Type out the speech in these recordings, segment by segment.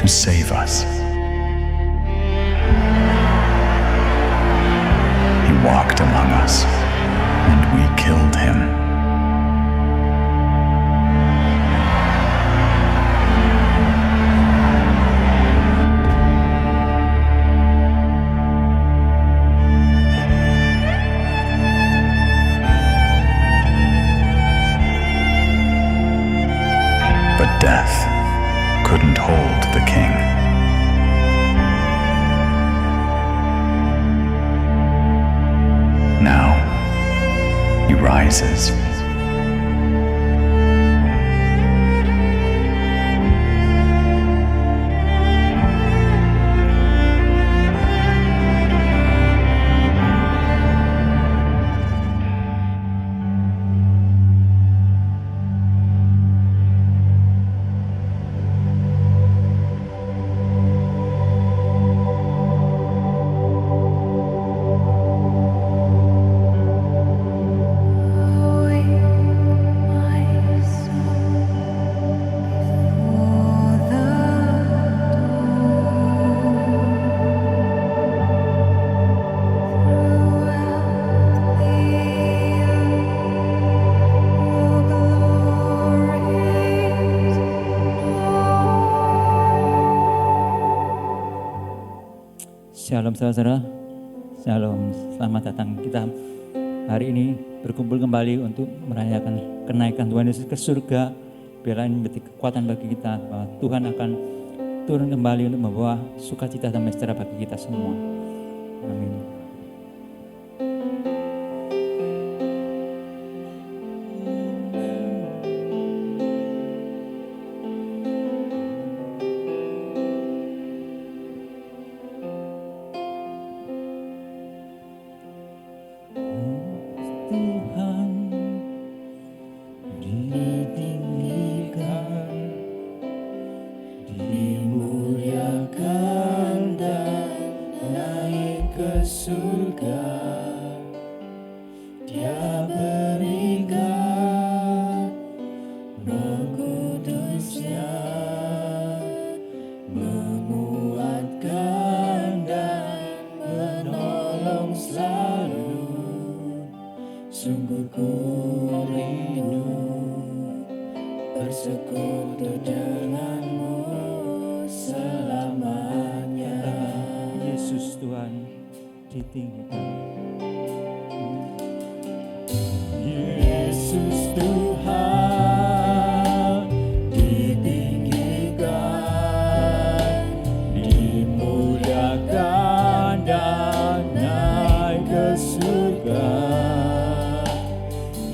to save us. He walked among us, and we killed him. But death couldn't hold the king. Now he rises. Shalom saudara, shalom, selamat datang. Kita hari ini berkumpul kembali untuk merayakan kenaikan Tuhan Yesus ke surga. Biarlah ini menjadi kekuatan bagi kita bahwa Tuhan akan turun kembali untuk membawa sukacita dan sejahtera bagi kita semua. Amin. Sungguh ku rindu bersekutu denganmu selamanya. Yesus Tuhan ditinggikan. Yesus Tuhan ditinggikan, dimuliakan dan naik ke surga.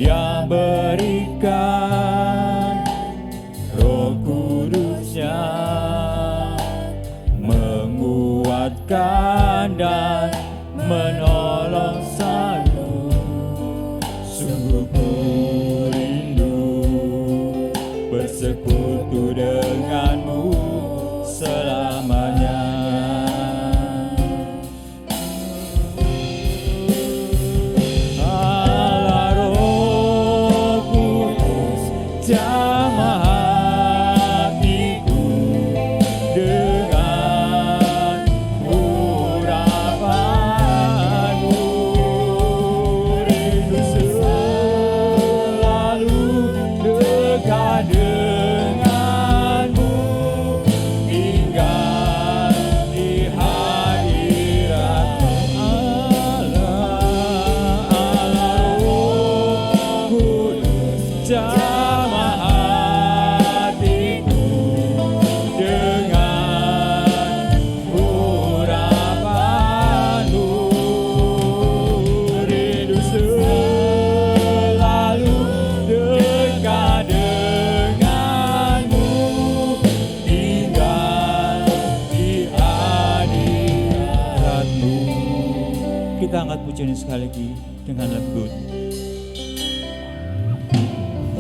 Dia berikan Roh Kudus-Nya, menguatkan dan menolong selalu. Sungguh ku rindu bersekutu denganmu selamanya. Kita angkat pujian sekali lagi dengan lembut.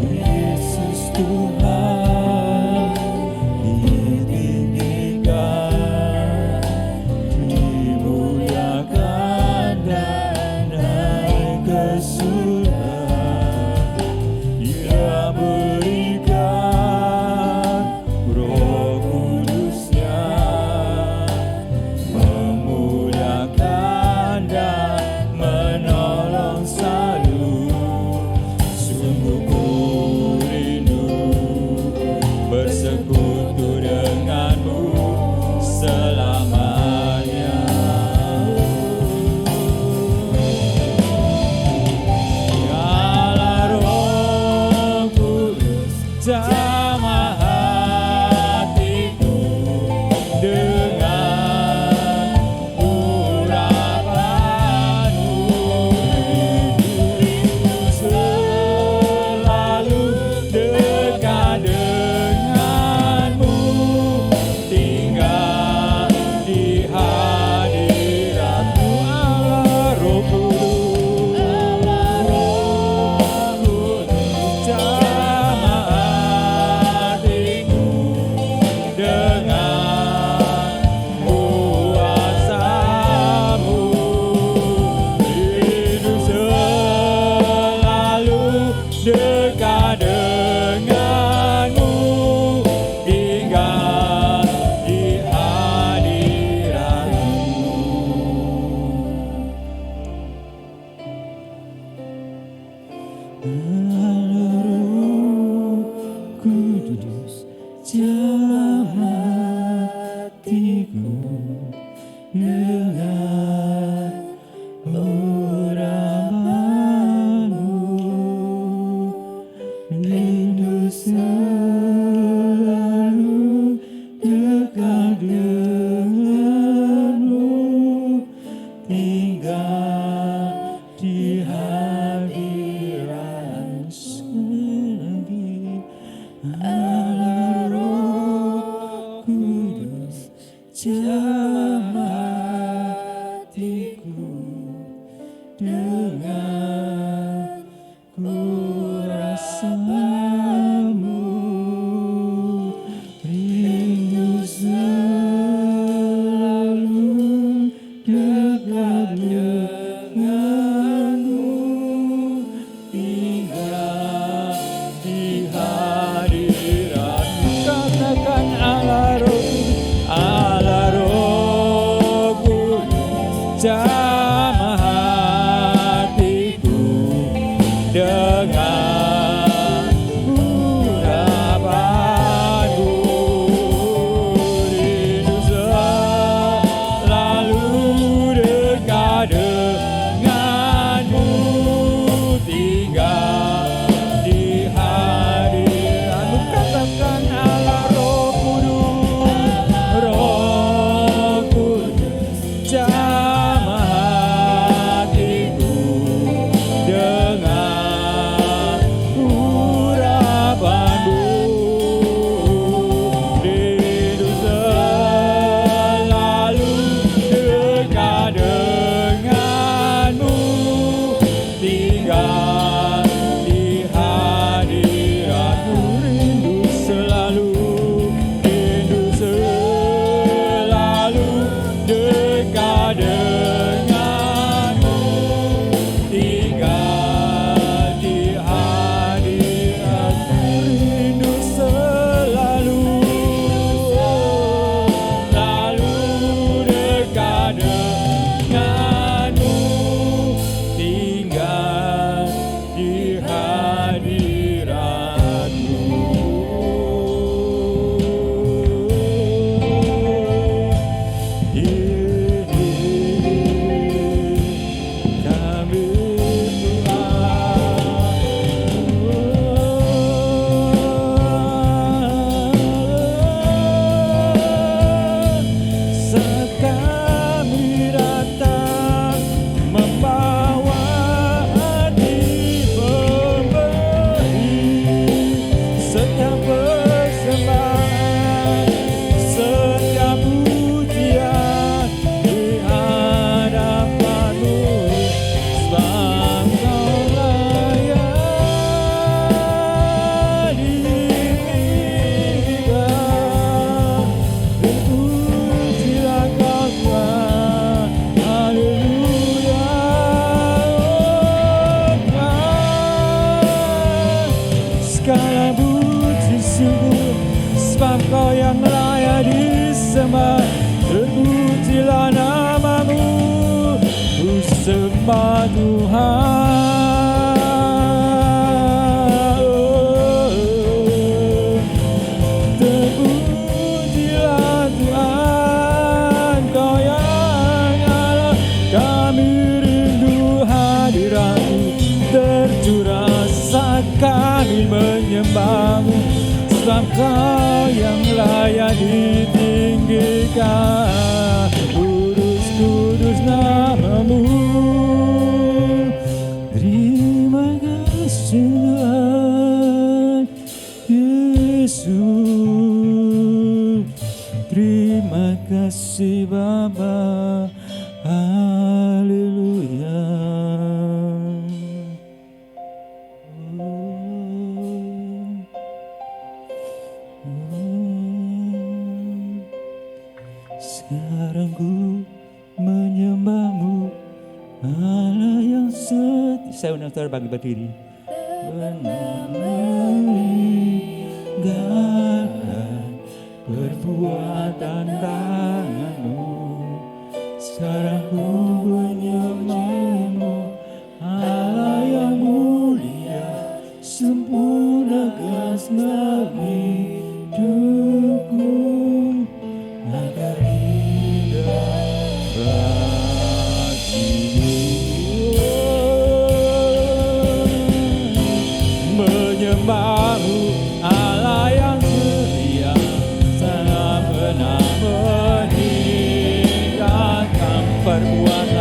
Yesus Tuhan ditinggikan, dimuliakan dan naik ke surga. Dia berikan Roh Kudus-Nya, jamah hatiku dengan ku rasamu, rindu selalu dekat denganmu, tinggal di hadiratmu. Katakan Allah Roh Kudus, jamah hatiku dengan urapanmu, rindu selalu dekat denganmu, tinggal di hadiratmu. Katakan Allah Roh Kudus, jamah hatiku dengan urapanmu, rindu selalu dekat denganmu, tinggal di hadiratmu, rindu selalu dekat denganmu, tinggal di hadiratmu, rindu selalu dekat denganmu, tinggal di hadiratmu. Kami saat kami datang membawa hati pemberi, setiap persembahan, setiap pujian di hadapanmu, sebab Kau layani kita. Terpujilah Kau Tuhan, haleluya. Segala puji sungguh, sebab Kau yang layak disembah. Terpujilah namamu, ku sembah Tuhan. Terpujilah Tuhan, Kau yang Allah. Kami rindu hadiratmu tercurah saat kami menyembahmu, sebab Kau yang layak ditinggikan. Kudus, kudus namamu. Terima kasih Tuhan Yesus, terima kasih Bapa, haleluya. Sekarang ku menyembahmu, Allah yang setia. Saya undang saudara bagi berdiri. Meninggalkan perbuatan tanganmu, sekarang ku menyembahmu, Allah yang mulia, sempurnakan selama hidupku, agar indah hatimu. Menyembahmu, Allah yang setia, sangat pernah meninggalkan perbuatan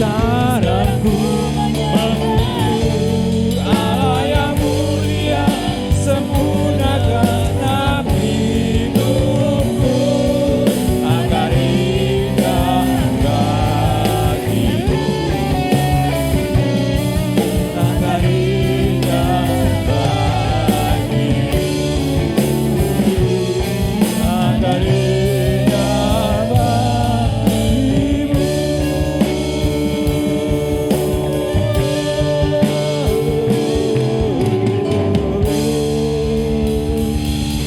saranku menuju Allah yang mulia, sempurnakan hidupku agar indah bagimu, agar indah bagimu, agar indah bagimu.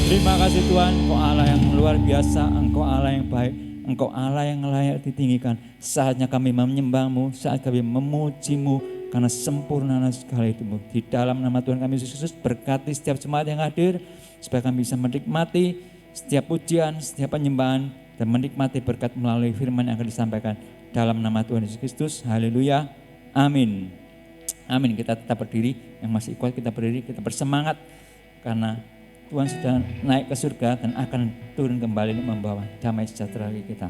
Terima kasih Tuhan, Engkau Allah yang luar biasa, Engkau Allah yang baik, Engkau Allah yang layak ditinggikan. Saatnya kami menyembah-Mu, saat kami memuji-Mu, karena sempurna sekali itu-Mu. Di dalam nama Tuhan kami Yesus Kristus, berkati setiap jemaat yang hadir, supaya kami bisa menikmati setiap pujian, setiap penyembahan, dan menikmati berkat melalui firman yang akan disampaikan. Dalam nama Tuhan Yesus Kristus, haleluya, amin. Amin, kita tetap berdiri, yang masih kuat kita berdiri, kita bersemangat, karena Tuhan sudah naik ke surga dan akan turun kembali membawa damai sejahtera bagi kita.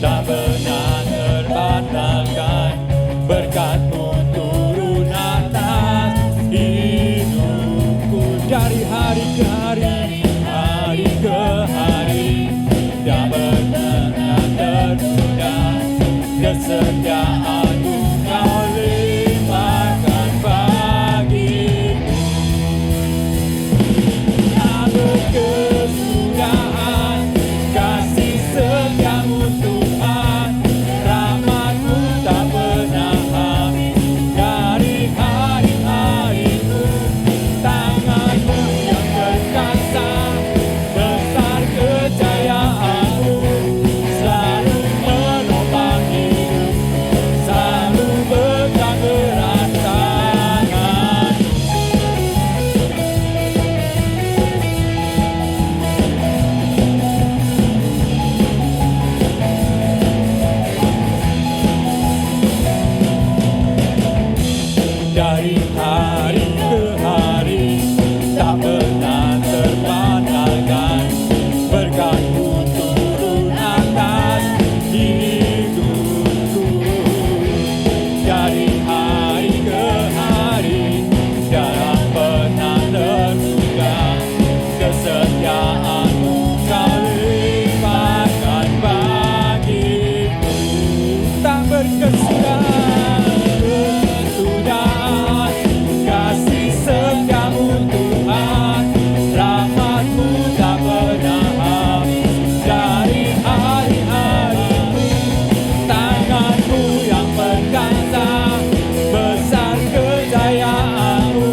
Tak pernah terbatalkan, berkat-Mu turun atas hidupku dari hari ke hari, hari ke hari. Tak pernah tertunda, kesetiaan-Mu Kau limpahkan bagiku. Tak berkesudahan kasih setia-Mu Tuhan, rahmat-Mu tak pernah habis dari hari-hariku. Tangan-Mu yang perkasa, besar kejayaan-Mu, selalu menopang hidup, selalu pegang erat tangan. Dari hari ke hari, tak pernah terbatalkan, berkat-Mu turun atas hidupku. Dari hari ke hari, jangan pernah tertunda, kesetiaan-Mu Kau limpahkan bagiku. Tak berkesudahan, kasih setia-Mu Tuhan, rahmat-Mu tak pernah habis dari hari-hariku. Tangan-Mu yang perkasa, besar kejayaan-Mu,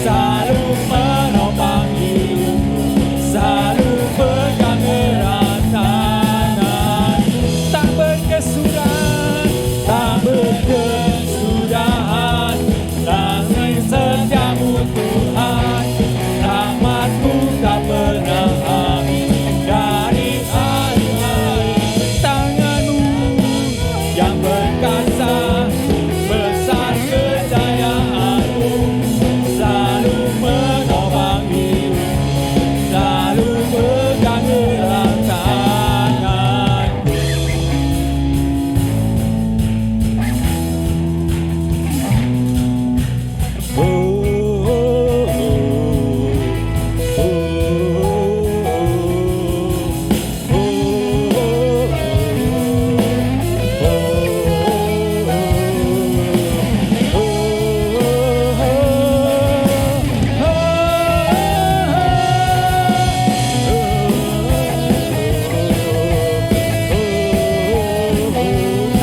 selalu menopang hidupku, selalu pegang erat tangan. Tak berkesudahan, tak berkesudahan, kasih setia-Mu Tuhan, rahmat-Mu tak pernah habis dari hari-hari. Tangan-Mu yang perkasa, besar kejayaan-Mu, selalu menopang hidup, selalu pegang erat tangan.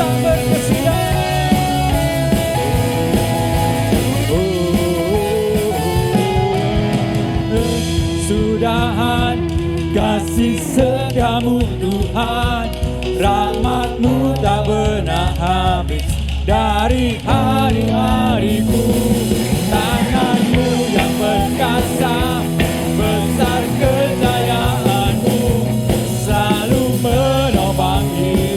Tak berkesudahan, kasih setia-Mu Tuhan, rahmat-Mu tak pernah habis dari hari-hariku. Tangan-Mu yang perkasa, besar kejayaan-Mu, selalu menopang hidup.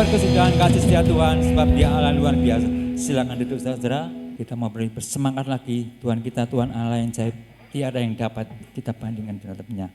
berkat kesudahan kasih setia Tuhan, sebab Dia Allah luar biasa. Silakan duduk saudara, kita mau bersemangat lagi. Tuhan kita, Tuhan Allah yang ajaib, tiada yang dapat kita bandingkan terhadapnya.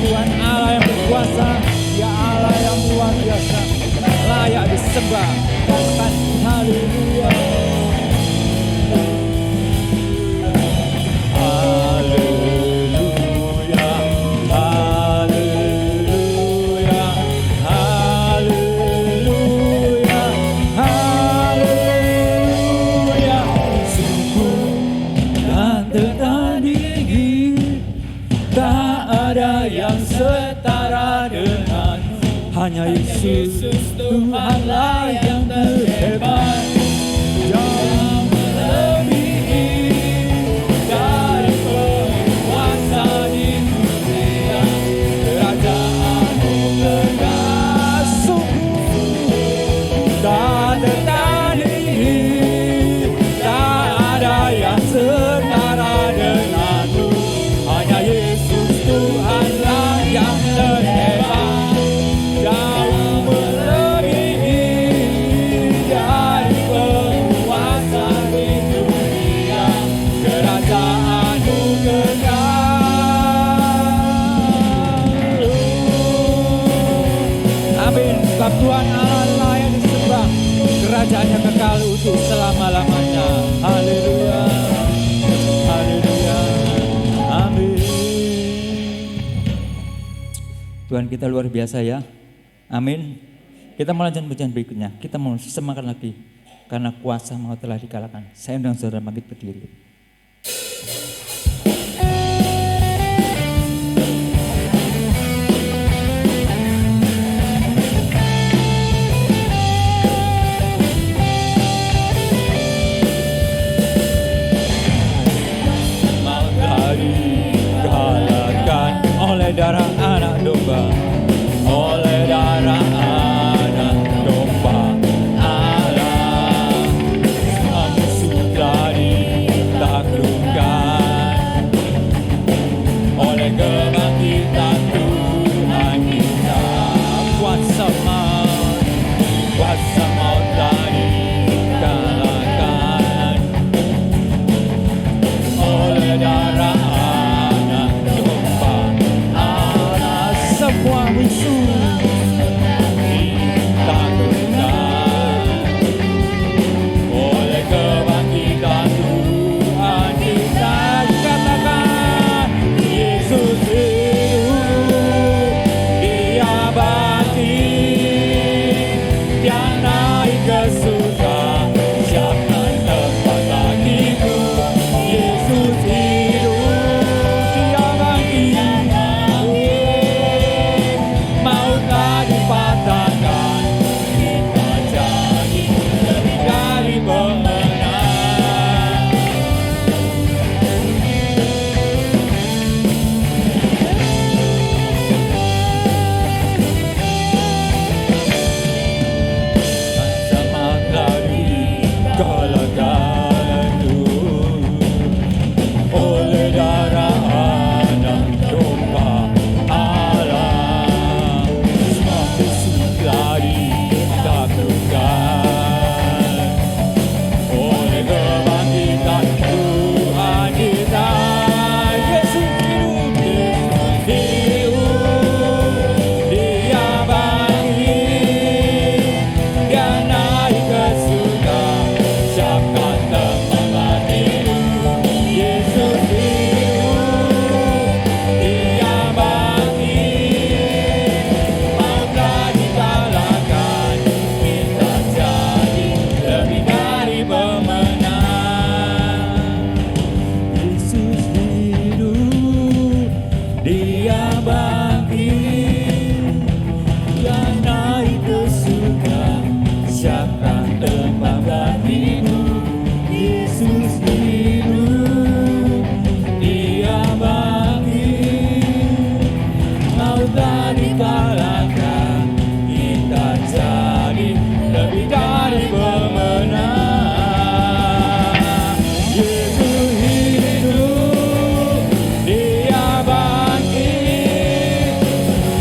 Tuhan Allah yang berkuasa, Dia Allah yang luar biasa, layak disembah. Katakan haleluya. Haleluya, haleluya, haleluya, haleluya. Sungguh dan tertandingi, tak ada yang setara denganmu. Hanya Yesus Tuhanlah yang terhebat, jauh melebihi dari penguasa di dunia. Kerajaanmu tegak, sungguh tak tertandingi, tak ada yang setara denganmu. Hanya Yesus Tuhanlah yang terhebat, jauh melebihi dari Tuhan kita luar biasa ya. Amin. Kita melanjutkan bacaan berikutnya. Kita mau semangat lagi. Karena kuasa maut telah dikalahkan. Saya undang saudara bangkit berdiri. Maut telah dikalahkan oleh darah anak domba, oleh darah anak domba Allah. Semua musuh telah ditaklukkan oleh kebangkitan Tuhan kita. Kuasa maut telah dikalahkan oleh darah anak domba Allah. Semua musuh ditaklukkan oleh kebangkitan Tuhan kita. Katakan Yesus hidup, Dia bangkit, Dia naik ke surga, siapkan tempat bagiku. Yesus hidup, Dia bangkit, mautlah dipatahkan, kita jadi lebih dari pemenang. Sama lari kalahkan oleh darah anak domba Allah. Semua musuh telah ditaklukkan oleh kebangkitan Tuhan kita. Yesus hidup, Dia bangkit, Dia naik ke surga, siapkan tempat bagiku. Yesus hidup, Dia bangkit, mautlah dikalahkan, kita jadi lebih dari pemenang. Yesus hidup, Dia bangkit, Dia naik ke surga, siapkan tempat bagiku. Yesus hidup, Dia bangkit, mautlah dikalahkan, kita jadi lebih dari pemenang. Yesus hidup, Dia bangkit,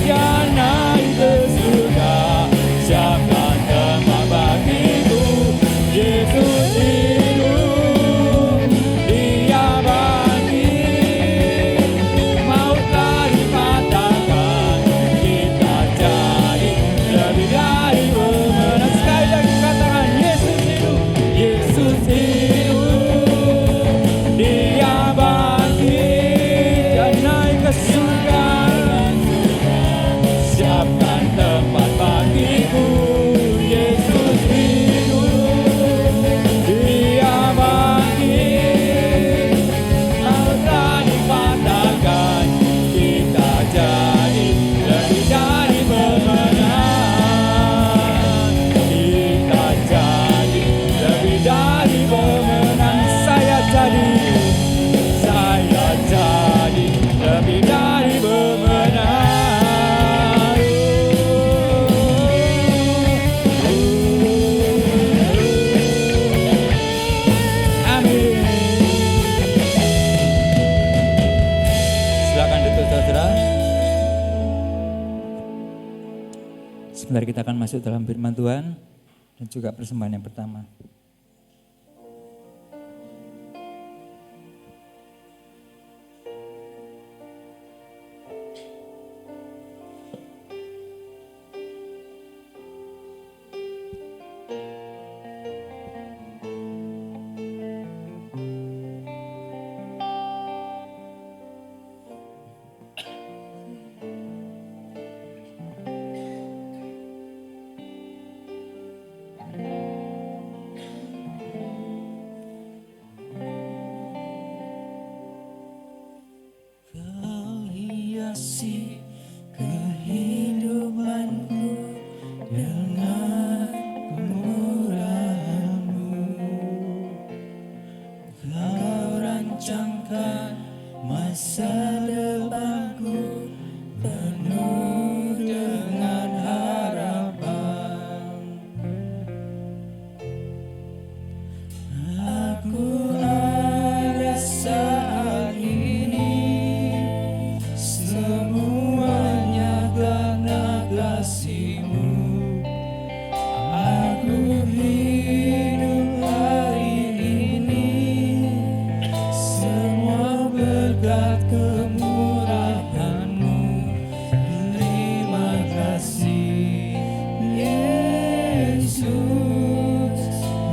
Dia naik ke surga, siapkan tempat bagiku. Yesus hidup, Dia bangkit, mautlah dipatahkan, kita jadi lebih dari pemenang. Sekali lagi katakan Yesus hidup, Yesus hidup, Dia bangkit, Dia naik ke surga, siapkan tempat bagiku. Yesus hidup, Dia bangkit, mautlah dipatahkan, kita jadi lebih dari pemenang. Kita jadi lebih dari pemenang. Saya jadi lebih dari pemenang. Amin. Silakan duduk saudara. Sebentar kita akan masuk dalam firman Tuhan dan juga persembahan yang pertama. akan masa depanku penuh dengan harapan. Aku ada saat ini, semuanya karena kasih-Mu. Aku hidup hari ini, semua berkat kemurahan-Mu. Terima kasih Yesus,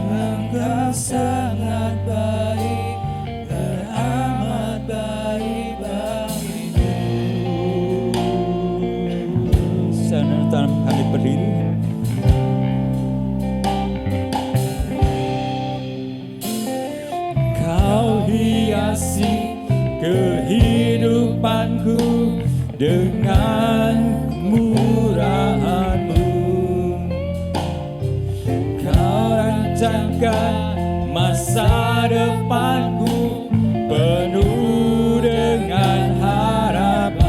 Engkau sangat baik, teramat baik bagiku. Saudara kami berdiri. Kau hiasi kehidupanku dengan kemurahan-Mu. Kau rancangkan masa depanku penuh dengan harapan.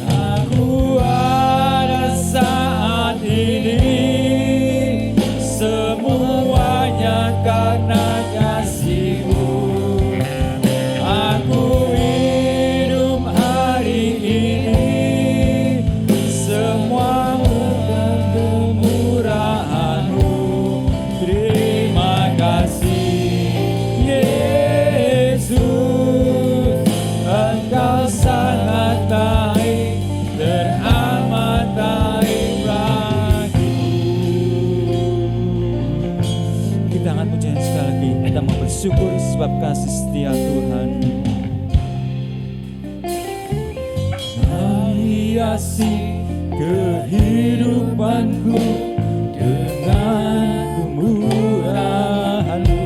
Aku ada saat ini, semuanya karena kasih-Mu. Aku hidup hari ini, semua berkat kemurahan-Mu. Terima kasih Yesus, Engkau sangat baik, teramat baik bagiku. Kita akan pujian sekali lagi. Kita mau bersyukur sebab kasih setia Tuhan. Hiasi kehidupanku dengan kemurahan-Mu.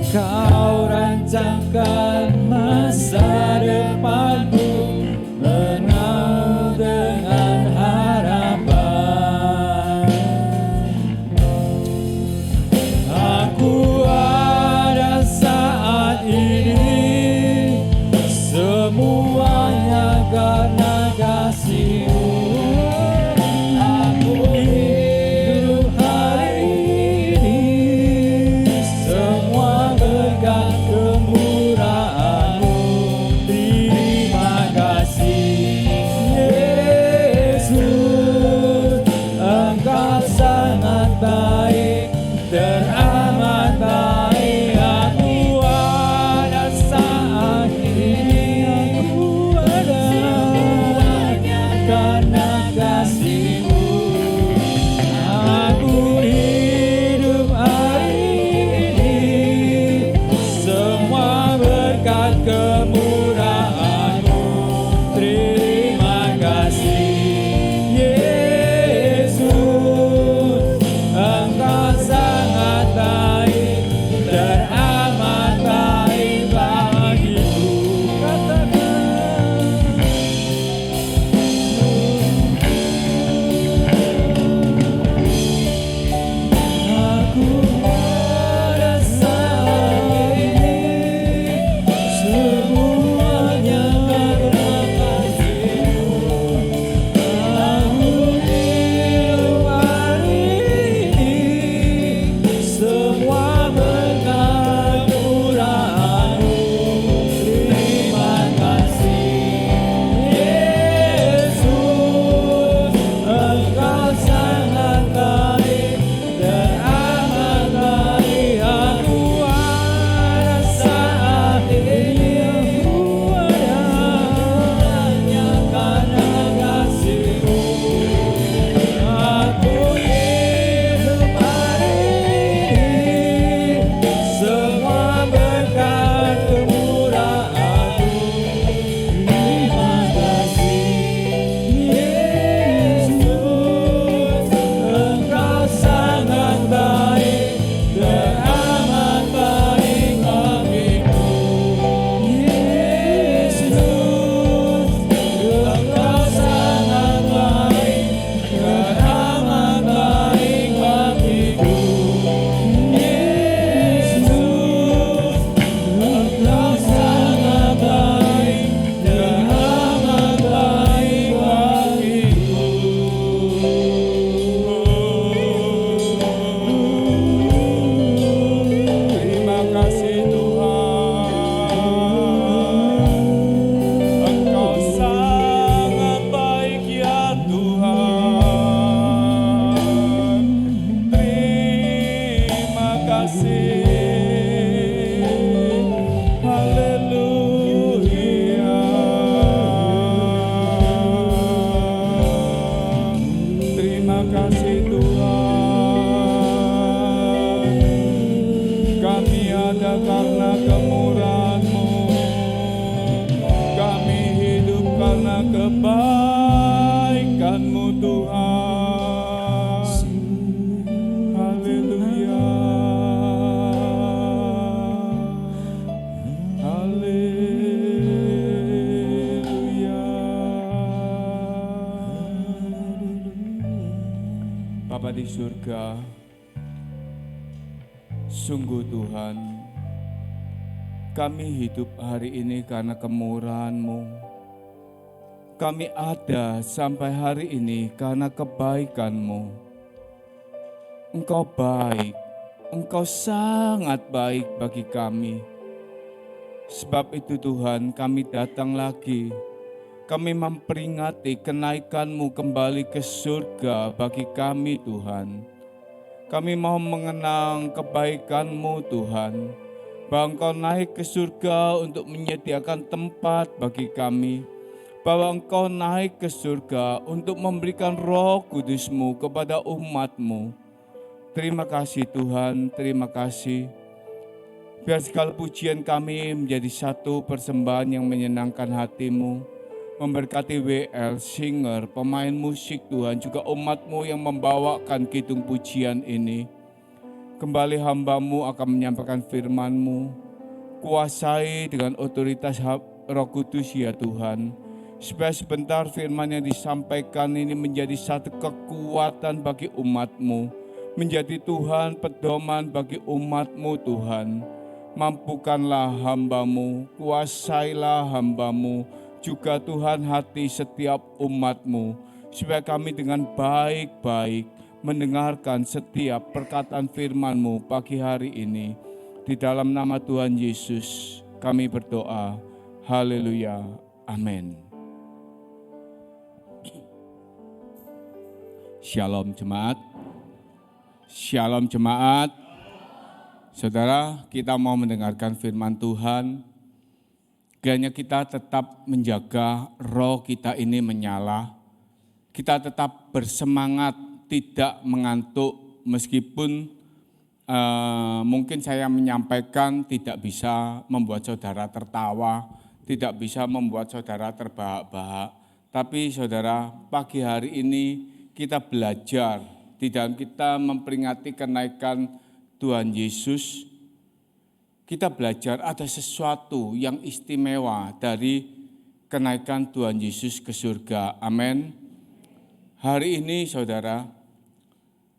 Kau rancangkan masa depanku penuh dengan harapan. Aku ada saat ini, semuanya karena kasih-Mu. Aku hidup hari ini, semua berkat kemurahan-Mu. Terima kasih Yesus, Engkau sangat baik, teramat baik. Aku ada saat ini, aku ada semuanya karena kasih-Mu. Aku hidup hari ini, semua berkat kemurahan-Mu. Terima kasih Yesus, Engkau sangat baik, teramat baik bagiku. Katakan, aku ada saat ini, semuanya karena kasih-Mu. Aku hidup hari ini, semua berkat kemurahan-Mu. Terima kasih Yesus, Engkau sangat baik, teramat Haleluya. Terima kasih Tuhan. Kami ada karena kemurahan-Mu. Kami hidup karena kebaikan-Mu Tuhan. Haleluya. Haleluya. Bapa di surga, sungguh Tuhan, kami hidup hari ini karena kemurahan-Mu. Kami ada sampai hari ini karena kebaikan-Mu. Engkau baik, Engkau sangat baik bagi kami. Sebab itu Tuhan, kami datang lagi. Kami memperingati kenaikan-Mu kembali ke surga bagi kami Tuhan. Kami mau mengenang kebaikan-Mu Tuhan, bahwa Engkau naik ke surga untuk menyediakan tempat bagi kami, bahwa Engkau naik ke surga untuk memberikan Roh Kudus-Mu kepada umat-Mu. Terima kasih Tuhan, terima kasih. Biar segala pujian kami menjadi satu persembahan yang menyenangkan hati-Mu. Memberkati WL, singer, pemain musik Tuhan, juga umat-Mu yang membawakan kidung pujian ini. Kembali hamba-Mu akan menyampaikan firman-Mu. Kuasai dengan otoritas Roh Kudus ya Tuhan. Supaya sebentar firman yang disampaikan ini menjadi satu kekuatan bagi umat-Mu. Menjadi Tuhan pedoman bagi umat-Mu Tuhan. Mampukanlah hamba-Mu, kuasailah hamba-Mu. Juga Tuhan hati setiap umat-Mu. Supaya kami dengan baik-baik mendengarkan setiap perkataan firman-Mu pagi hari ini. Di dalam nama Tuhan Yesus kami berdoa. Haleluya. Amin. Shalom jemaat. Shalom jemaat. Saudara, kita mau mendengarkan firman Tuhan. Kiranya kita tetap menjaga roh kita ini menyala. Kita tetap bersemangat, tidak mengantuk meskipun mungkin saya menyampaikan tidak bisa membuat saudara tertawa, tidak bisa membuat saudara terbahak-bahak. Tapi saudara, pagi hari ini kita belajar di dalam kita memperingati kenaikan Tuhan Yesus. Kita belajar ada sesuatu yang istimewa dari kenaikan Tuhan Yesus ke surga. Amin. Hari ini saudara,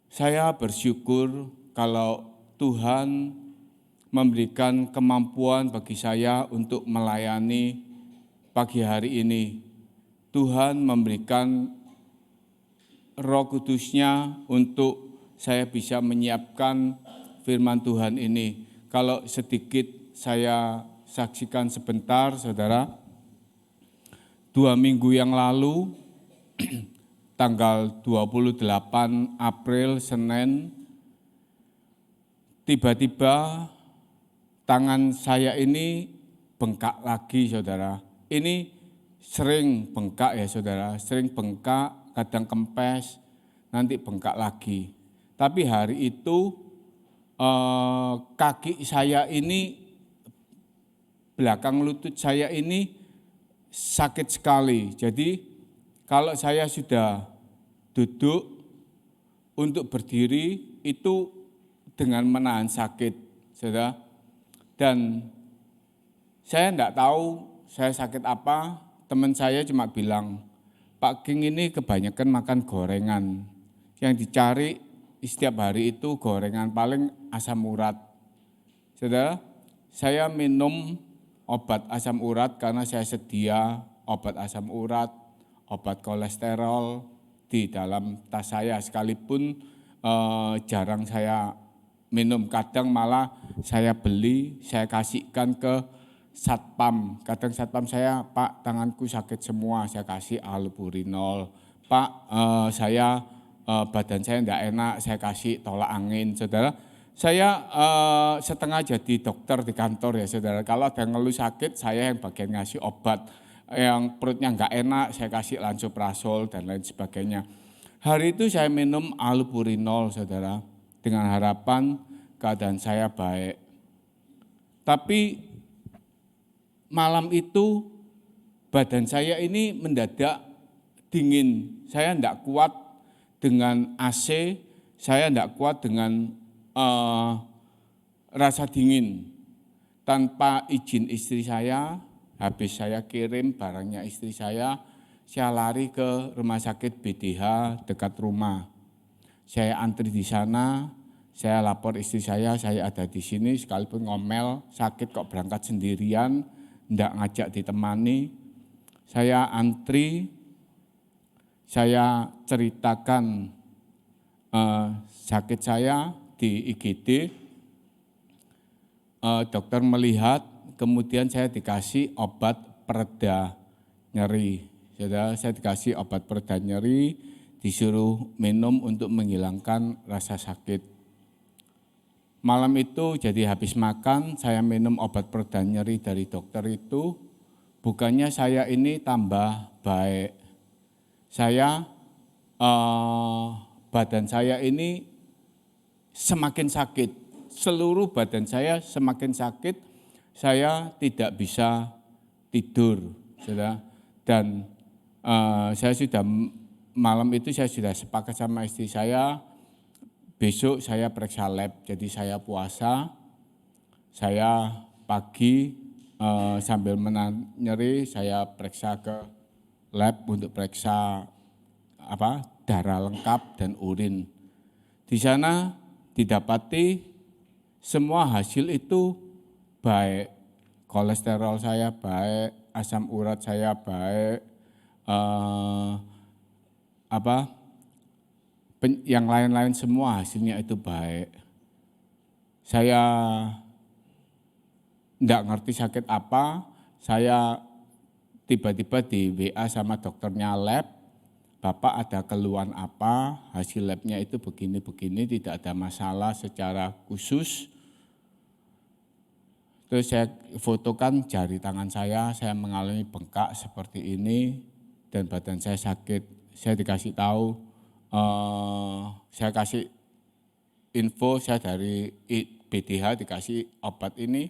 saya bersyukur kalau Tuhan memberikan kemampuan bagi saya untuk melayani pagi hari ini. Tuhan memberikan Roh Kudus-Nya untuk saya bisa menyiapkan firman Tuhan ini. Kalau sedikit saya saksikan sebentar, saudara. 2 minggu yang lalu, tanggal 28 April, Senin, tiba-tiba tangan saya ini bengkak lagi, saudara. Ini sering bengkak ya, saudara. Sering bengkak, kadang kempes, nanti bengkak lagi. Tapi hari itu, kaki saya ini, belakang lutut saya ini sakit sekali. Jadi kalau saya sudah duduk untuk berdiri itu dengan menahan sakit, saudara. Dan saya enggak tahu saya sakit apa. Teman saya cuma bilang, Pak King ini kebanyakan makan gorengan. Yang dicari setiap hari itu gorengan, paling asam urat. Saudara, saya minum obat asam urat karena saya sedia obat asam urat, obat kolesterol di dalam tas saya. Sekalipun jarang saya minum, kadang malah saya beli, saya kasihkan ke satpam. Kadang satpam saya, Pak tanganku sakit semua, saya kasih alburinol. Pak saya badan saya enggak enak, saya kasih tolak angin. Saudara, Saya setengah jadi dokter di kantor ya saudara. Kalau ada yang ngeluh sakit, saya yang bagian ngasih obat. Yang perutnya nggak enak, saya kasih lansoprazol dan lain sebagainya. Hari itu saya minum allopurinol saudara. Dengan harapan keadaan saya baik. Tapi malam itu badan saya ini mendadak dingin. Saya tidak kuat dengan AC, saya tidak kuat dengan rasa dingin. Tanpa izin istri saya, habis saya kirim barangnya istri saya lari ke rumah sakit BDH dekat rumah. Saya antri di sana, saya lapor istri saya ada di sini, sekalipun ngomel, sakit kok berangkat sendirian, tidak ngajak ditemani. Saya antri, saya ceritakan sakit saya di IGD, dokter melihat, kemudian saya dikasih obat pereda nyeri. Saya dikasih obat pereda nyeri, disuruh minum untuk menghilangkan rasa sakit. Malam itu jadi habis makan, saya minum obat pereda nyeri dari dokter itu, bukannya saya ini tambah baik. Saya, badan saya ini semakin sakit, seluruh badan saya semakin sakit, saya tidak bisa tidur. Dan saya sudah, malam itu saya sudah sepakat sama istri saya, besok saya periksa lab, jadi saya puasa, saya pagi sambil menahan nyeri, saya periksa ke lab untuk periksa darah lengkap dan urin. Di sana didapati semua hasil itu baik, kolesterol saya baik, asam urat saya baik, yang lain-lain semua hasilnya itu baik. Saya tidak ngerti sakit apa, saya tiba-tiba di WA sama dokternya lab, Bapak ada keluhan apa, hasil labnya itu begini-begini, tidak ada masalah secara khusus. Terus saya fotokan jari tangan saya mengalami bengkak seperti ini, dan badan saya sakit. Saya dikasih tahu, saya kasih info, saya dari BDH dikasih obat ini,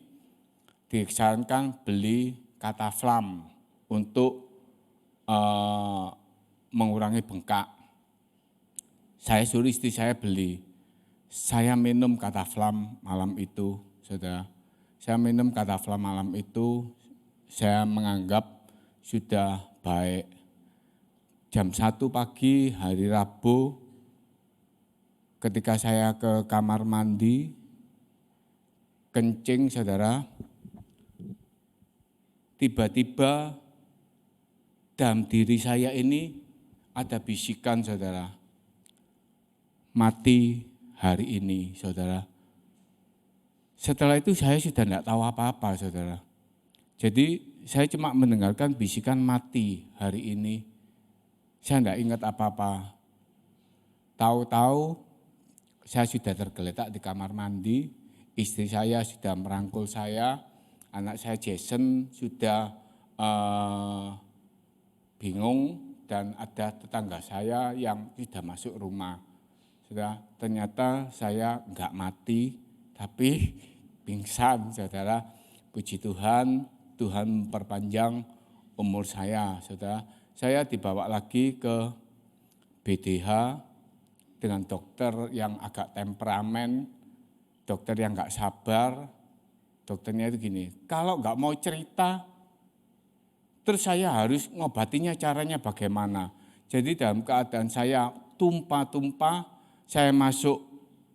disarankan beli Kataflam untuk mengurangi bengkak. Saya suruh istri saya beli. Saya minum Kataflam malam itu, saudara. Saya minum Kataflam malam itu, saya menganggap sudah baik. Jam 1 pagi hari Rabu, ketika saya ke kamar mandi, kencing saudara, tiba-tiba dalam diri saya ini ada bisikan saudara, mati hari ini saudara. Setelah itu saya sudah tidak tahu apa-apa saudara. Jadi saya cuma mendengarkan bisikan mati hari ini. Saya tidak ingat apa-apa. Tahu-tahu saya sudah tergeletak di kamar mandi, istri saya sudah merangkul saya, anak saya Jason sudah bingung, dan ada tetangga saya yang sudah masuk rumah. Ternyata saya enggak mati, tapi pingsan saudara. Puji Tuhan, Tuhan memperpanjang umur saya saudara. Saya dibawa lagi ke BDH dengan dokter yang agak temperamen, dokter yang enggak sabar. Dokternya itu gini, kalau enggak mau cerita, terus saya harus ngobatinya caranya bagaimana. Jadi dalam keadaan saya tumpah-tumpah, saya masuk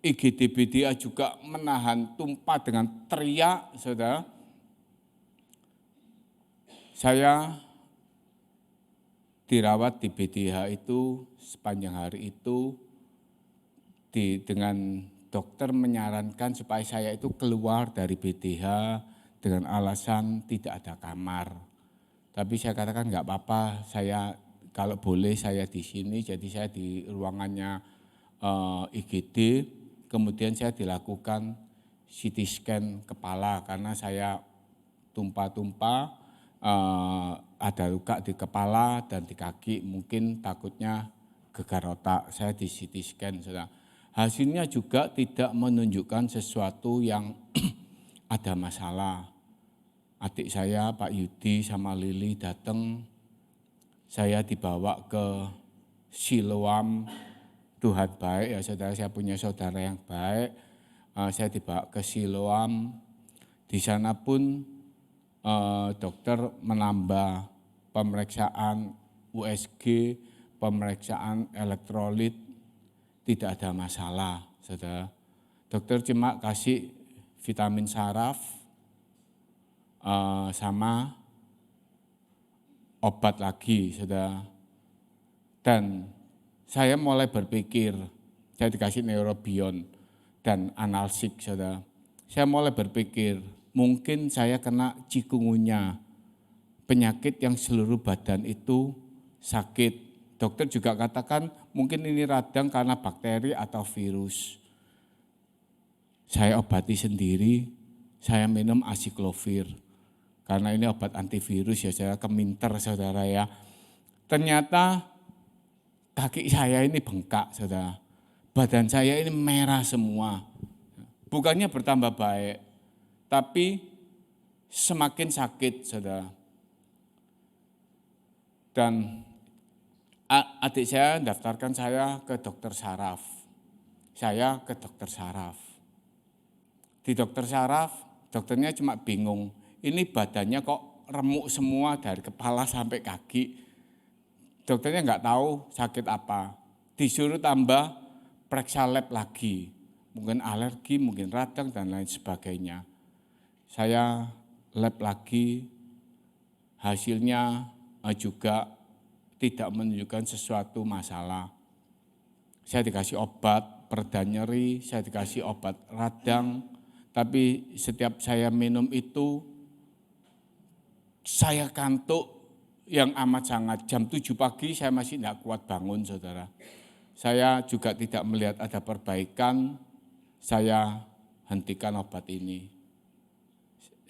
IGD BDH juga menahan tumpah dengan teriak, saudara. Saya dirawat di BDH itu sepanjang hari itu, dengan dokter menyarankan supaya saya itu keluar dari BDH dengan alasan tidak ada kamar. Tapi saya katakan enggak apa-apa, saya kalau boleh saya di sini, jadi saya di ruangannya IGD, kemudian saya dilakukan CT scan kepala karena saya tumpah-tumpah, ada luka di kepala dan di kaki, mungkin takutnya gegar otak. Saya di CT scan, saudara. Hasilnya juga tidak menunjukkan sesuatu yang ada masalah. Adik saya, Pak Yudi sama Lili datang, saya dibawa ke Siloam. Tuhan baik ya saudara, saya punya saudara yang baik. Saya dibawa ke Siloam. Di sana pun dokter menambah pemeriksaan USG, pemeriksaan elektrolit, tidak ada masalah, saudara. Dokter cuma kasih vitamin saraf sama obat lagi, saudara. Dan saya mulai berpikir, saya dikasih neurobion dan analsik, saudara. Saya mulai berpikir, mungkin saya kena cikungunya, penyakit yang seluruh badan itu sakit. Dokter juga katakan mungkin ini radang karena bakteri atau virus. Saya obati sendiri, saya minum asiklovir. Karena ini obat antivirus ya, saya keminter saudara ya. Ternyata kaki saya ini bengkak saudara. Badan saya ini merah semua. Bukannya bertambah baik, tapi semakin sakit saudara. Dan adik saya daftarkan saya ke dokter saraf. Saya ke dokter saraf. Di dokter saraf, dokternya cuma bingung. Ini badannya kok remuk semua dari kepala sampai kaki. Dokternya nggak tahu sakit apa. Disuruh tambah periksa lab lagi. Mungkin alergi, mungkin radang dan lain sebagainya. Saya lab lagi, hasilnya juga tidak menunjukkan sesuatu masalah. Saya dikasih obat pereda nyeri, saya dikasih obat radang, tapi setiap saya minum itu, saya kantuk yang amat sangat. Jam 7 pagi saya masih tidak kuat bangun saudara. Saya juga tidak melihat ada perbaikan, saya hentikan obat ini.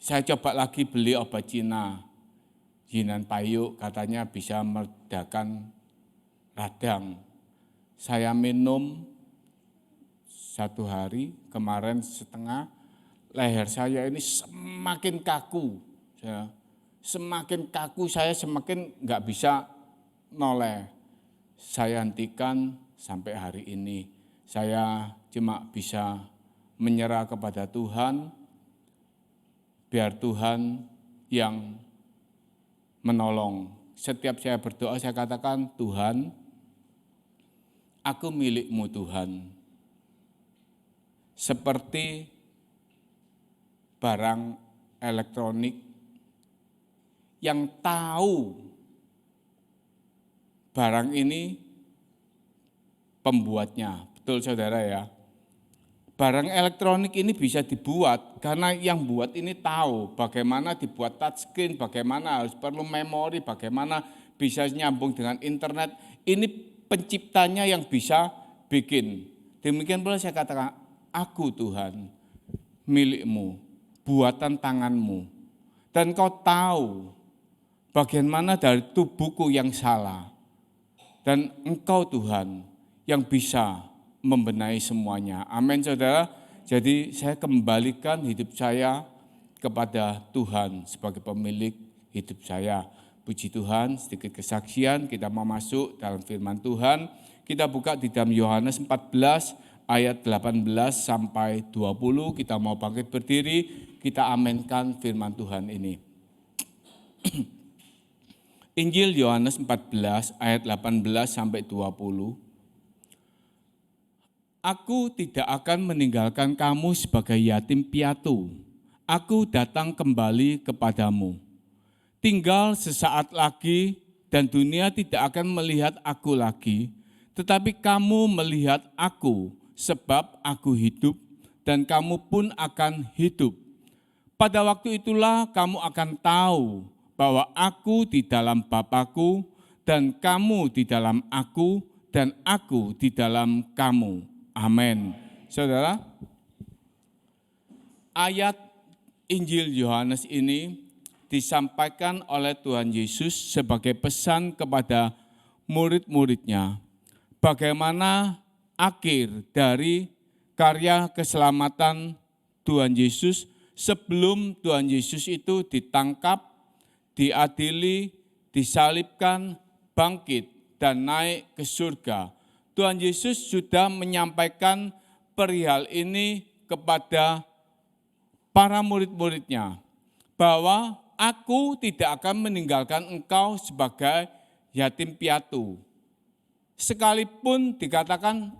Saya coba lagi beli obat Cina. Jinan payuk katanya bisa meredakan radang. Saya minum 1 hari, kemarin setengah, leher saya ini semakin kaku. Semakin kaku saya semakin nggak bisa noleh. Saya hentikan sampai hari ini. Saya cuma bisa menyerah kepada Tuhan, biar Tuhan yang menolong. Setiap saya berdoa saya katakan, Tuhan, aku milik-Mu Tuhan. Seperti barang elektronik yang tahu barang ini pembuatnya. Betul saudara ya. Barang elektronik ini bisa dibuat karena yang buat ini tahu bagaimana dibuat touchscreen, bagaimana harus perlu memori, bagaimana bisa nyambung dengan internet. Ini penciptanya yang bisa bikin. Demikian pula saya katakan, aku Tuhan, milik-Mu, buatan tangan-Mu. Dan Kau tahu bagaimana dari tubuhku yang salah. Dan Engkau Tuhan yang bisa membenahi semuanya. Amin saudara. Jadi saya kembalikan hidup saya kepada Tuhan sebagai pemilik hidup saya. Puji Tuhan, sedikit kesaksian, kita mau masuk dalam firman Tuhan. Kita buka di dalam Yohanes 14 ayat 18 sampai 20. Kita mau bangkit berdiri, kita aminkan firman Tuhan ini. Injil Yohanes 14 ayat 18 sampai 20. Aku tidak akan meninggalkan kamu sebagai yatim piatu. Aku datang kembali kepadamu. Tinggal sesaat lagi dan dunia tidak akan melihat aku lagi, tetapi kamu melihat aku, sebab aku hidup dan kamu pun akan hidup. Pada waktu itulah kamu akan tahu bahwa aku di dalam Bapa-Ku dan kamu di dalam aku dan aku di dalam kamu. Amin. Saudara, ayat Injil Yohanes ini disampaikan oleh Tuhan Yesus sebagai pesan kepada murid-muridnya. Bagaimana akhir dari karya keselamatan Tuhan Yesus sebelum Tuhan Yesus itu ditangkap, diadili, disalibkan, bangkit, dan naik ke surga. Tuhan Yesus sudah menyampaikan perihal ini kepada para murid-muridnya, bahwa aku tidak akan meninggalkan engkau sebagai yatim piatu. Sekalipun dikatakan,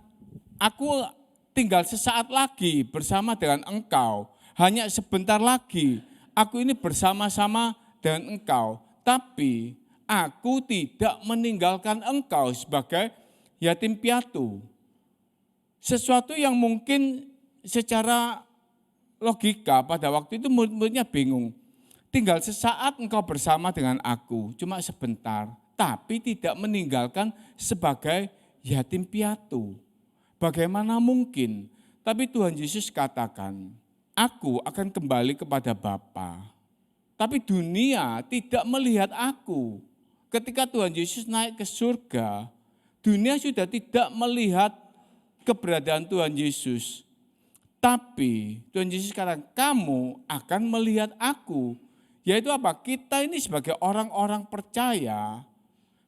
aku tinggal sesaat lagi bersama dengan engkau, hanya sebentar lagi, aku ini bersama-sama dengan engkau, tapi aku tidak meninggalkan engkau sebagai yatim piatu. Sesuatu yang mungkin secara logika pada waktu itu murid-muridnya bingung. Tinggal sesaat engkau bersama dengan aku, cuma sebentar, tapi tidak meninggalkan sebagai yatim piatu. Bagaimana mungkin? Tapi Tuhan Yesus katakan, aku akan kembali kepada Bapa. Tapi dunia tidak melihat aku. Ketika Tuhan Yesus naik ke surga, dunia sudah tidak melihat keberadaan Tuhan Yesus. Tapi Tuhan Yesus katakan, kamu akan melihat aku. Yaitu apa? Kita ini sebagai orang-orang percaya,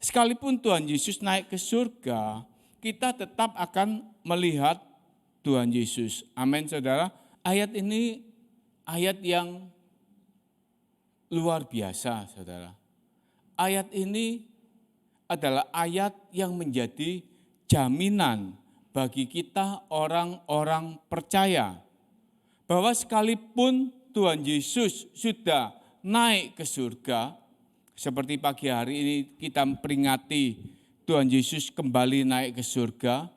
sekalipun Tuhan Yesus naik ke surga, kita tetap akan melihat Tuhan Yesus. Amin, saudara. Ayat ini ayat yang luar biasa, saudara. Ayat ini adalah ayat yang menjadi jaminan bagi kita orang-orang percaya, bahwa sekalipun Tuhan Yesus sudah naik ke surga, seperti pagi hari ini kita memperingati Tuhan Yesus kembali naik ke surga,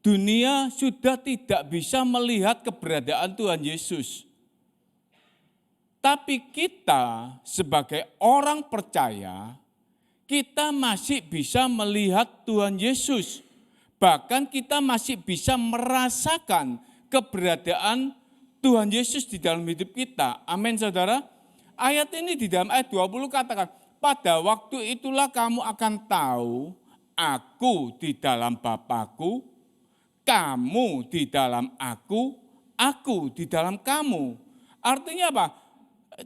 dunia sudah tidak bisa melihat keberadaan Tuhan Yesus. Tapi kita sebagai orang percaya, kita masih bisa melihat Tuhan Yesus. Bahkan kita masih bisa merasakan keberadaan Tuhan Yesus di dalam hidup kita. Amin, saudara. Ayat ini di dalam ayat 20 katakan, pada waktu itulah kamu akan tahu aku di dalam Bapa-Ku, kamu di dalam aku di dalam kamu. Artinya apa?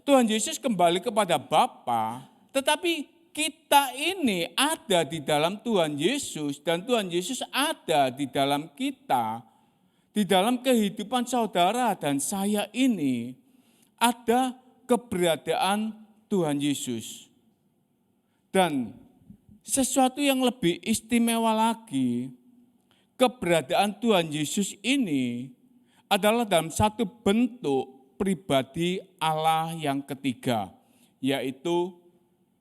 Tuhan Yesus kembali kepada Bapa, tetapi kita ini ada di dalam Tuhan Yesus dan Tuhan Yesus ada di dalam kita. Di dalam kehidupan saudara dan saya ini ada keberadaan Tuhan Yesus. Dan sesuatu yang lebih istimewa lagi, keberadaan Tuhan Yesus ini adalah dalam satu bentuk pribadi Allah yang ketiga, yaitu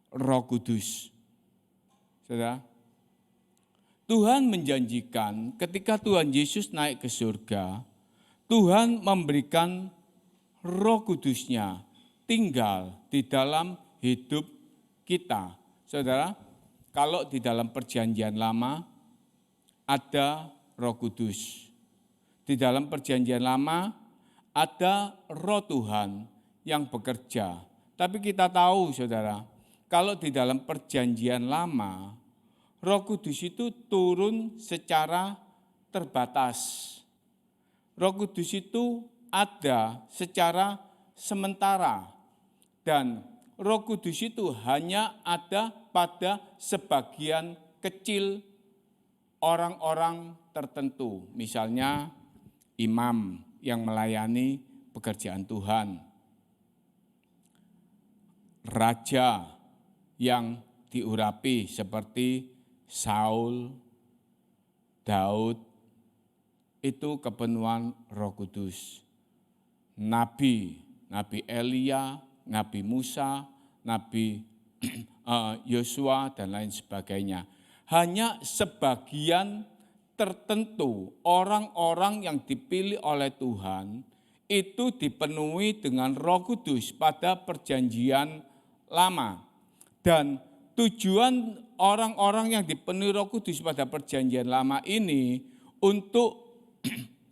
Roh Kudus. Saudara, Tuhan menjanjikan ketika Tuhan Yesus naik ke surga, Tuhan memberikan Roh Kudus-Nya tinggal di dalam hidup kita. Saudara, kalau di dalam perjanjian lama ada Roh Kudus. Di dalam perjanjian lama ada Roh Tuhan yang bekerja. Tapi kita tahu, saudara, kalau di dalam perjanjian lama, Roh Kudus itu turun secara terbatas. Roh Kudus itu ada secara sementara. Dan Roh Kudus itu hanya ada pada sebagian kecil orang-orang tertentu. Misalnya imam yang melayani pekerjaan Tuhan. Raja yang diurapi seperti Saul, Daud, itu kepenuhan Roh Kudus. Nabi Elia, Nabi Musa, Nabi Yosua, dan lain sebagainya. Hanya sebagian tertentu orang-orang yang dipilih oleh Tuhan itu dipenuhi dengan Roh Kudus pada perjanjian lama. Dan tujuan orang-orang yang dipenuhi Roh Kudus pada perjanjian lama ini untuk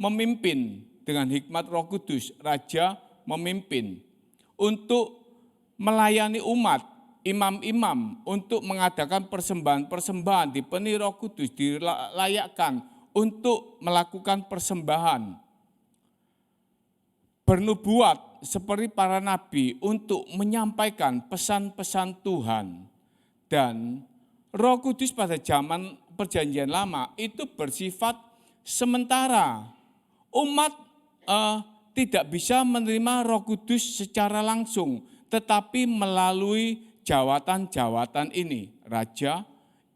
memimpin dengan hikmat Roh Kudus. Raja memimpin untuk melayani umat, imam-imam untuk mengadakan persembahan-persembahan, dipenuhi Roh Kudus, dilayakkan untuk melakukan persembahan. Bernubuat seperti para nabi untuk menyampaikan pesan-pesan Tuhan. Dan Roh Kudus pada zaman Perjanjian Lama itu bersifat sementara. Umat tidak bisa menerima Roh Kudus secara langsung, tetapi melalui jawatan-jawatan ini, raja,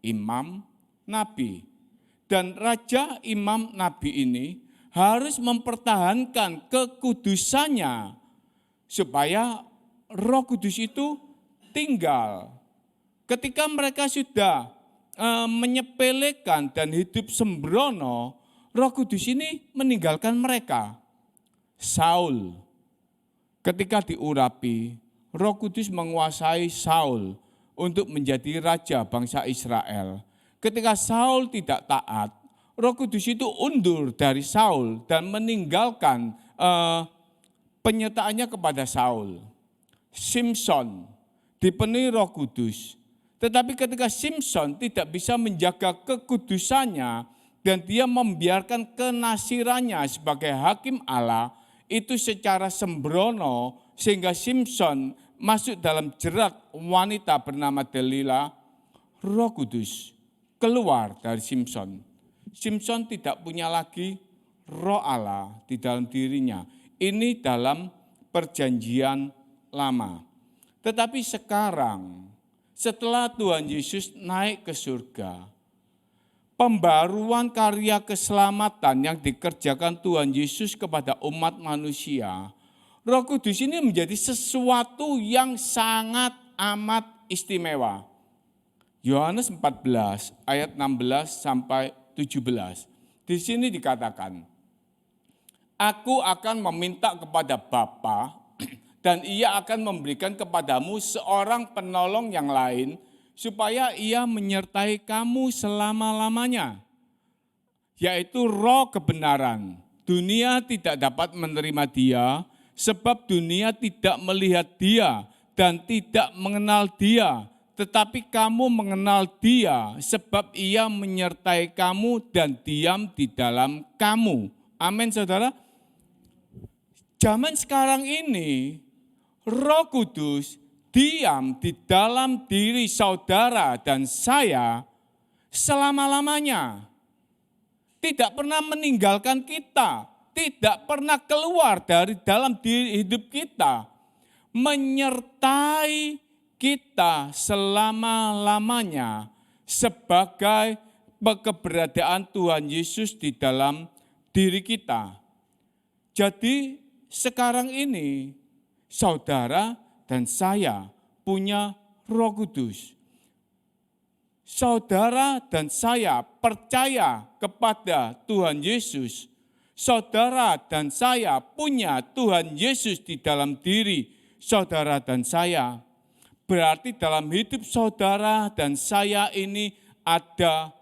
imam, nabi. Dan raja, imam, nabi ini harus mempertahankan kekudusannya supaya Roh Kudus itu tinggal. Ketika mereka sudah menyepelekan dan hidup sembrono, Roh Kudus ini meninggalkan mereka. Saul, ketika diurapi, Roh Kudus menguasai Saul untuk menjadi raja bangsa Israel. Ketika Saul tidak taat, Roh Kudus itu undur dari Saul dan meninggalkan penyertaannya kepada Saul. Simson dipenuhi Roh Kudus, tetapi ketika Simson tidak bisa menjaga kekudusannya dan dia membiarkan kenasirannya sebagai hakim Allah, itu secara sembrono sehingga Simson masuk dalam jerat wanita bernama Delila. Roh Kudus keluar dari Simson. Simson tidak punya lagi Roh Allah di dalam dirinya. Ini dalam Perjanjian Lama. Tetapi sekarang, setelah Tuhan Yesus naik ke surga, pembaruan karya keselamatan yang dikerjakan Tuhan Yesus kepada umat manusia, Roh Kudus ini menjadi sesuatu yang sangat amat istimewa. Yohanes 14 ayat 16 sampai 17. Di sini dikatakan, Aku akan meminta kepada Bapa dan ia akan memberikan kepadamu seorang penolong yang lain supaya ia menyertai kamu selama-lamanya, yaitu Roh kebenaran. Dunia tidak dapat menerima dia sebab dunia tidak melihat dia dan tidak mengenal dia. Tetapi kamu mengenal dia sebab ia menyertai kamu dan diam di dalam kamu. Amin, saudara. Zaman sekarang ini, Roh Kudus diam di dalam diri saudara dan saya selama-lamanya. Tidak pernah meninggalkan kita, tidak pernah keluar dari dalam diri hidup kita. Menyertai kita selama-lamanya sebagai keberadaan Tuhan Yesus di dalam diri kita. Jadi sekarang ini saudara dan saya punya Roh Kudus. Saudara dan saya percaya kepada Tuhan Yesus. Saudara dan saya punya Tuhan Yesus di dalam diri saudara dan saya. Berarti dalam hidup saudara dan saya ini ada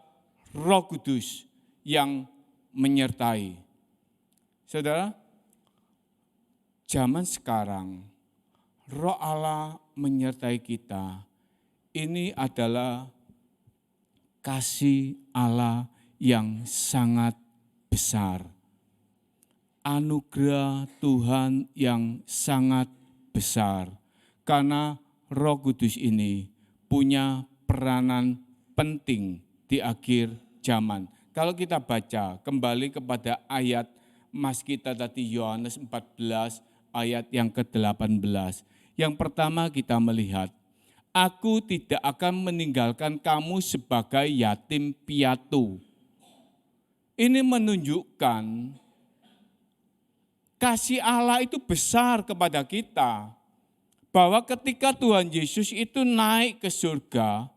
Roh Kudus yang menyertai. Saudara, zaman sekarang Roh Allah menyertai kita. Ini adalah kasih Allah yang sangat besar. Anugerah Tuhan yang sangat besar. Karena Roh Kudus ini punya peranan penting di akhir zaman. Kalau kita baca kembali kepada ayat mas kita tadi Yohanes 14 ayat yang ke-18. Yang pertama kita melihat, Aku tidak akan meninggalkan kamu sebagai yatim piatu. Ini menunjukkan kasih Allah itu besar kepada kita. Bahwa ketika Tuhan Yesus itu naik ke surga,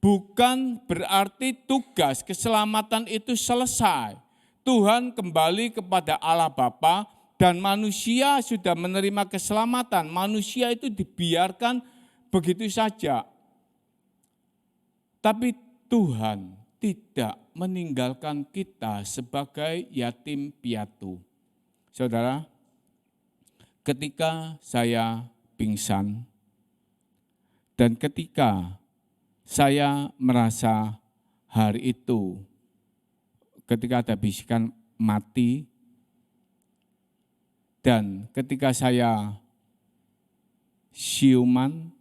bukan berarti tugas keselamatan itu selesai. Tuhan kembali kepada Allah Bapa dan manusia sudah menerima keselamatan. Manusia itu dibiarkan begitu saja. Tapi Tuhan tidak meninggalkan kita sebagai yatim piatu. Saudara, ketika saya pingsan dan ketika saya merasa hari itu ketika ada bisikan mati dan ketika saya siuman,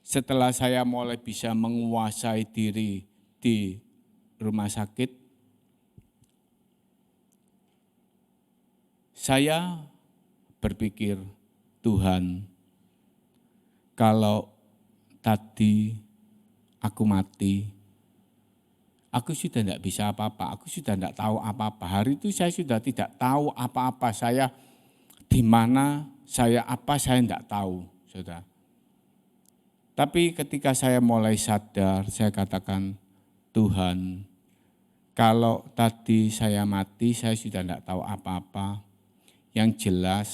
setelah saya mulai bisa menguasai diri di rumah sakit, saya berpikir, Tuhan, kalau tadi aku mati, aku sudah tidak bisa apa-apa, aku sudah tidak tahu apa-apa. Hari itu saya sudah tidak tahu apa-apa, saya di mana, saya apa, saya tidak tahu, saudara. Tapi ketika saya mulai sadar, saya katakan, Tuhan, kalau tadi saya mati, saya sudah tidak tahu apa-apa. Yang jelas,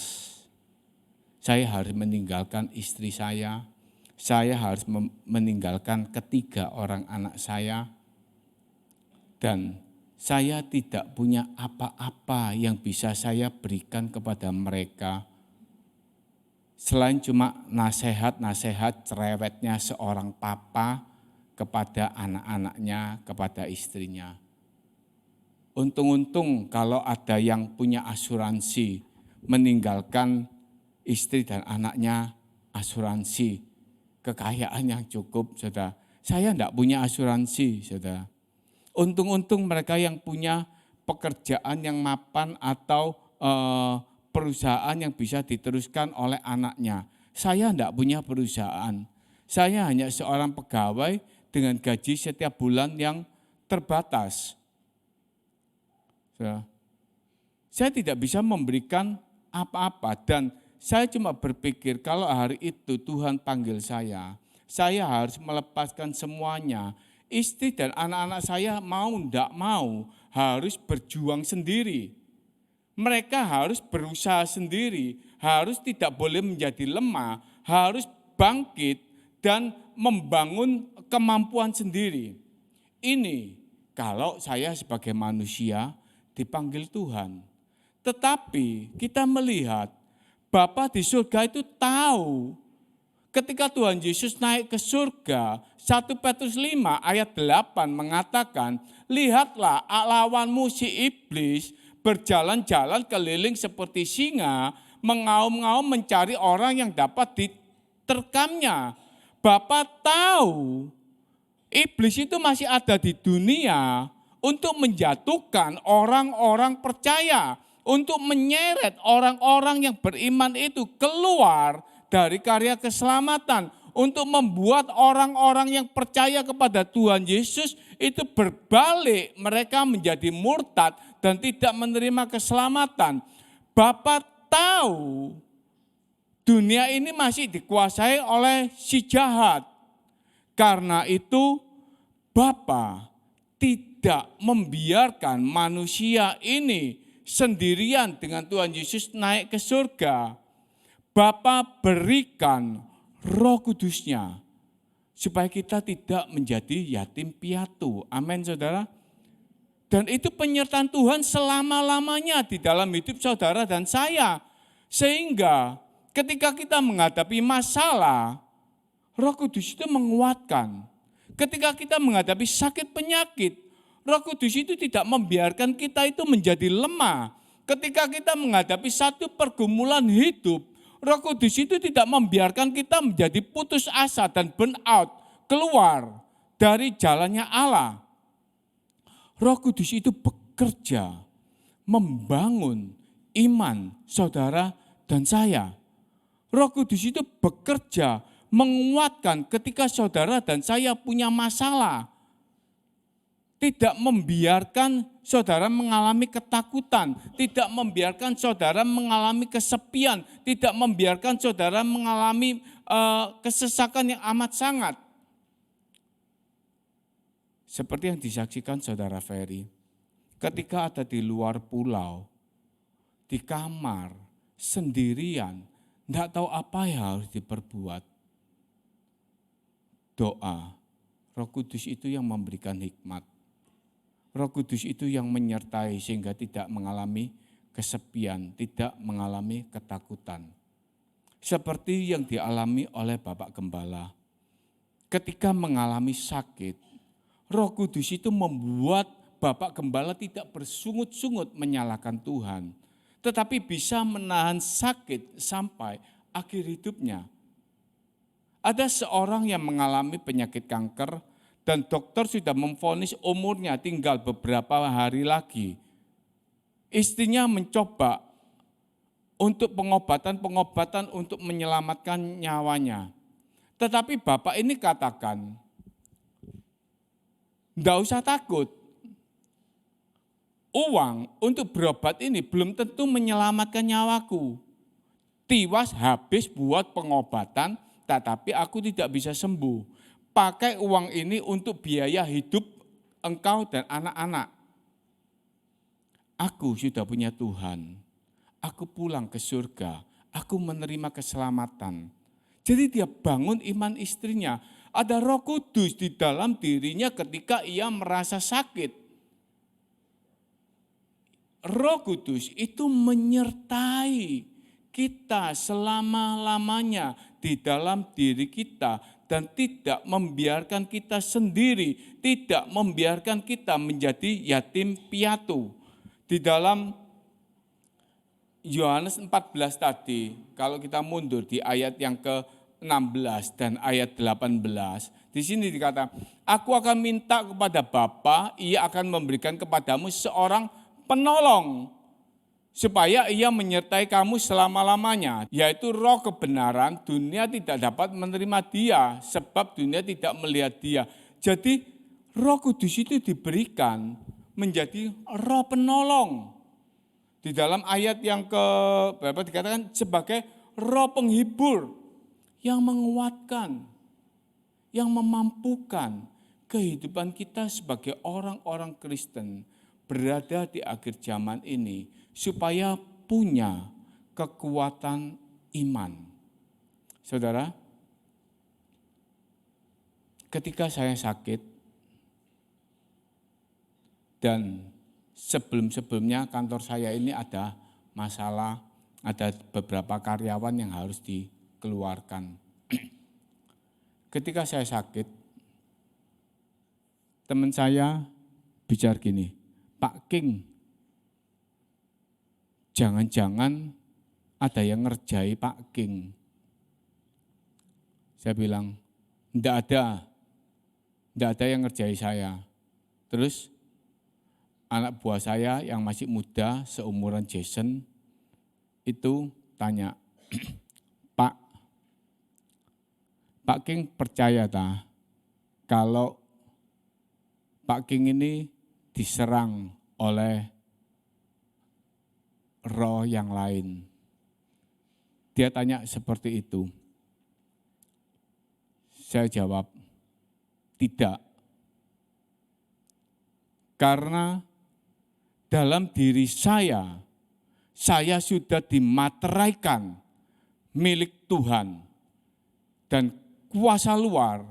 saya harus meninggalkan istri saya harus meninggalkan ketiga orang anak saya, dan saya tidak punya apa-apa yang bisa saya berikan kepada mereka. Selain cuma nasihat-nasihat cerewetnya seorang papa kepada anak-anaknya, kepada istrinya. Untung-untung kalau ada yang punya asuransi, meninggalkan istri dan anaknya asuransi, kekayaan yang cukup, saudara. Saya tidak punya asuransi, saudara. Untung-untung mereka yang punya pekerjaan yang mapan atau perusahaan yang bisa diteruskan oleh anaknya. Saya tidak punya perusahaan. Saya hanya seorang pegawai dengan gaji setiap bulan yang terbatas. Saya tidak bisa memberikan apa-apa dan saya cuma berpikir kalau hari itu Tuhan panggil saya harus melepaskan semuanya. Istri dan anak-anak saya mau tidak mau harus berjuang sendiri. Mereka harus berusaha sendiri, harus tidak boleh menjadi lemah, harus bangkit dan membangun kemampuan sendiri. Ini kalau saya sebagai manusia dipanggil Tuhan. Tetapi kita melihat Bapa di surga itu tahu ketika Tuhan Yesus naik ke surga, 1 Petrus 5 ayat 8 mengatakan, lihatlah lawanmu si iblis berjalan-jalan keliling seperti singa, mengaum-ngaum mencari orang yang dapat diterkamnya. Bapa tahu iblis itu masih ada di dunia untuk menjatuhkan orang-orang percaya, untuk menyeret orang-orang yang beriman itu keluar dari karya keselamatan, untuk membuat orang-orang yang percaya kepada Tuhan Yesus itu berbalik, mereka menjadi murtad dan tidak menerima keselamatan. Bapa tahu dunia ini masih dikuasai oleh si jahat. Karena itu Bapa tidak membiarkan manusia ini sendirian dengan Tuhan Yesus naik ke surga. Bapa berikan Roh Kudus-Nya supaya kita tidak menjadi yatim piatu. Amin, saudara. Dan itu penyertaan Tuhan selama-lamanya di dalam hidup saudara dan saya. Sehingga ketika kita menghadapi masalah, Roh Kudus itu menguatkan. Ketika kita menghadapi sakit penyakit, Roh Kudus itu tidak membiarkan kita itu menjadi lemah. Ketika kita menghadapi satu pergumulan hidup, Roh Kudus itu tidak membiarkan kita menjadi putus asa dan burn out, keluar dari jalannya Allah. Roh Kudus itu bekerja membangun iman saudara dan saya. Roh Kudus itu bekerja menguatkan ketika saudara dan saya punya masalah. Tidak membiarkan saudara mengalami ketakutan, tidak membiarkan saudara mengalami kesepian, tidak membiarkan saudara mengalami kesesakan yang amat sangat. Seperti yang disaksikan saudara Ferry, ketika ada di luar pulau, di kamar, sendirian, tidak tahu apa yang harus diperbuat. Doa, Roh Kudus itu yang memberikan hikmat. Roh Kudus itu yang menyertai sehingga tidak mengalami kesepian, tidak mengalami ketakutan. Seperti yang dialami oleh Bapak Gembala. Ketika mengalami sakit, Roh Kudus itu membuat Bapak Gembala tidak bersungut-sungut menyalahkan Tuhan, tetapi bisa menahan sakit sampai akhir hidupnya. Ada seorang yang mengalami penyakit kanker dan dokter sudah memvonis umurnya tinggal beberapa hari lagi. Istrinya mencoba untuk pengobatan untuk menyelamatkan nyawanya. Tetapi bapak ini katakan, enggak usah takut. Uang untuk berobat ini belum tentu menyelamatkan nyawaku. Tiwas habis buat pengobatan, tetapi aku tidak bisa sembuh. Pakai uang ini untuk biaya hidup engkau dan anak-anak. Aku sudah punya Tuhan. Aku pulang ke surga. Aku menerima keselamatan. Jadi dia bangun iman istrinya. Ada Roh Kudus di dalam dirinya ketika ia merasa sakit. Roh Kudus itu menyertai kita selama-lamanya di dalam diri kita dan tidak membiarkan kita sendiri, tidak membiarkan kita menjadi yatim piatu. Di dalam Yohanes 14 tadi, kalau kita mundur di ayat yang ke-16 dan ayat 18, di sini dikatakan, aku akan minta kepada Bapa, ia akan memberikan kepadamu seorang penolong, supaya ia menyertai kamu selama-lamanya, yaitu Roh kebenaran. Dunia tidak dapat menerima dia, sebab dunia tidak melihat dia. Jadi Roh Kudus itu diberikan menjadi roh penolong. Di dalam ayat yang berapa dikatakan sebagai roh penghibur yang menguatkan, yang memampukan kehidupan kita sebagai orang-orang Kristen berada di akhir zaman ini supaya punya kekuatan iman. Saudara, ketika saya sakit dan sebelum-sebelumnya kantor saya ini ada masalah, ada beberapa karyawan yang harus dikeluarkan. Ketika saya sakit, teman saya bicara gini, Pak King, jangan-jangan ada yang ngerjai Pak King. Saya bilang, enggak ada yang ngerjai saya. Terus anak buah saya yang masih muda, seumuran Jason, itu tanya, Pak King percaya tak kalau Pak King ini diserang oleh roh yang lain? Dia tanya seperti itu. Saya jawab, tidak. Karena dalam diri saya sudah dimateraikan milik Tuhan dan kuasa luar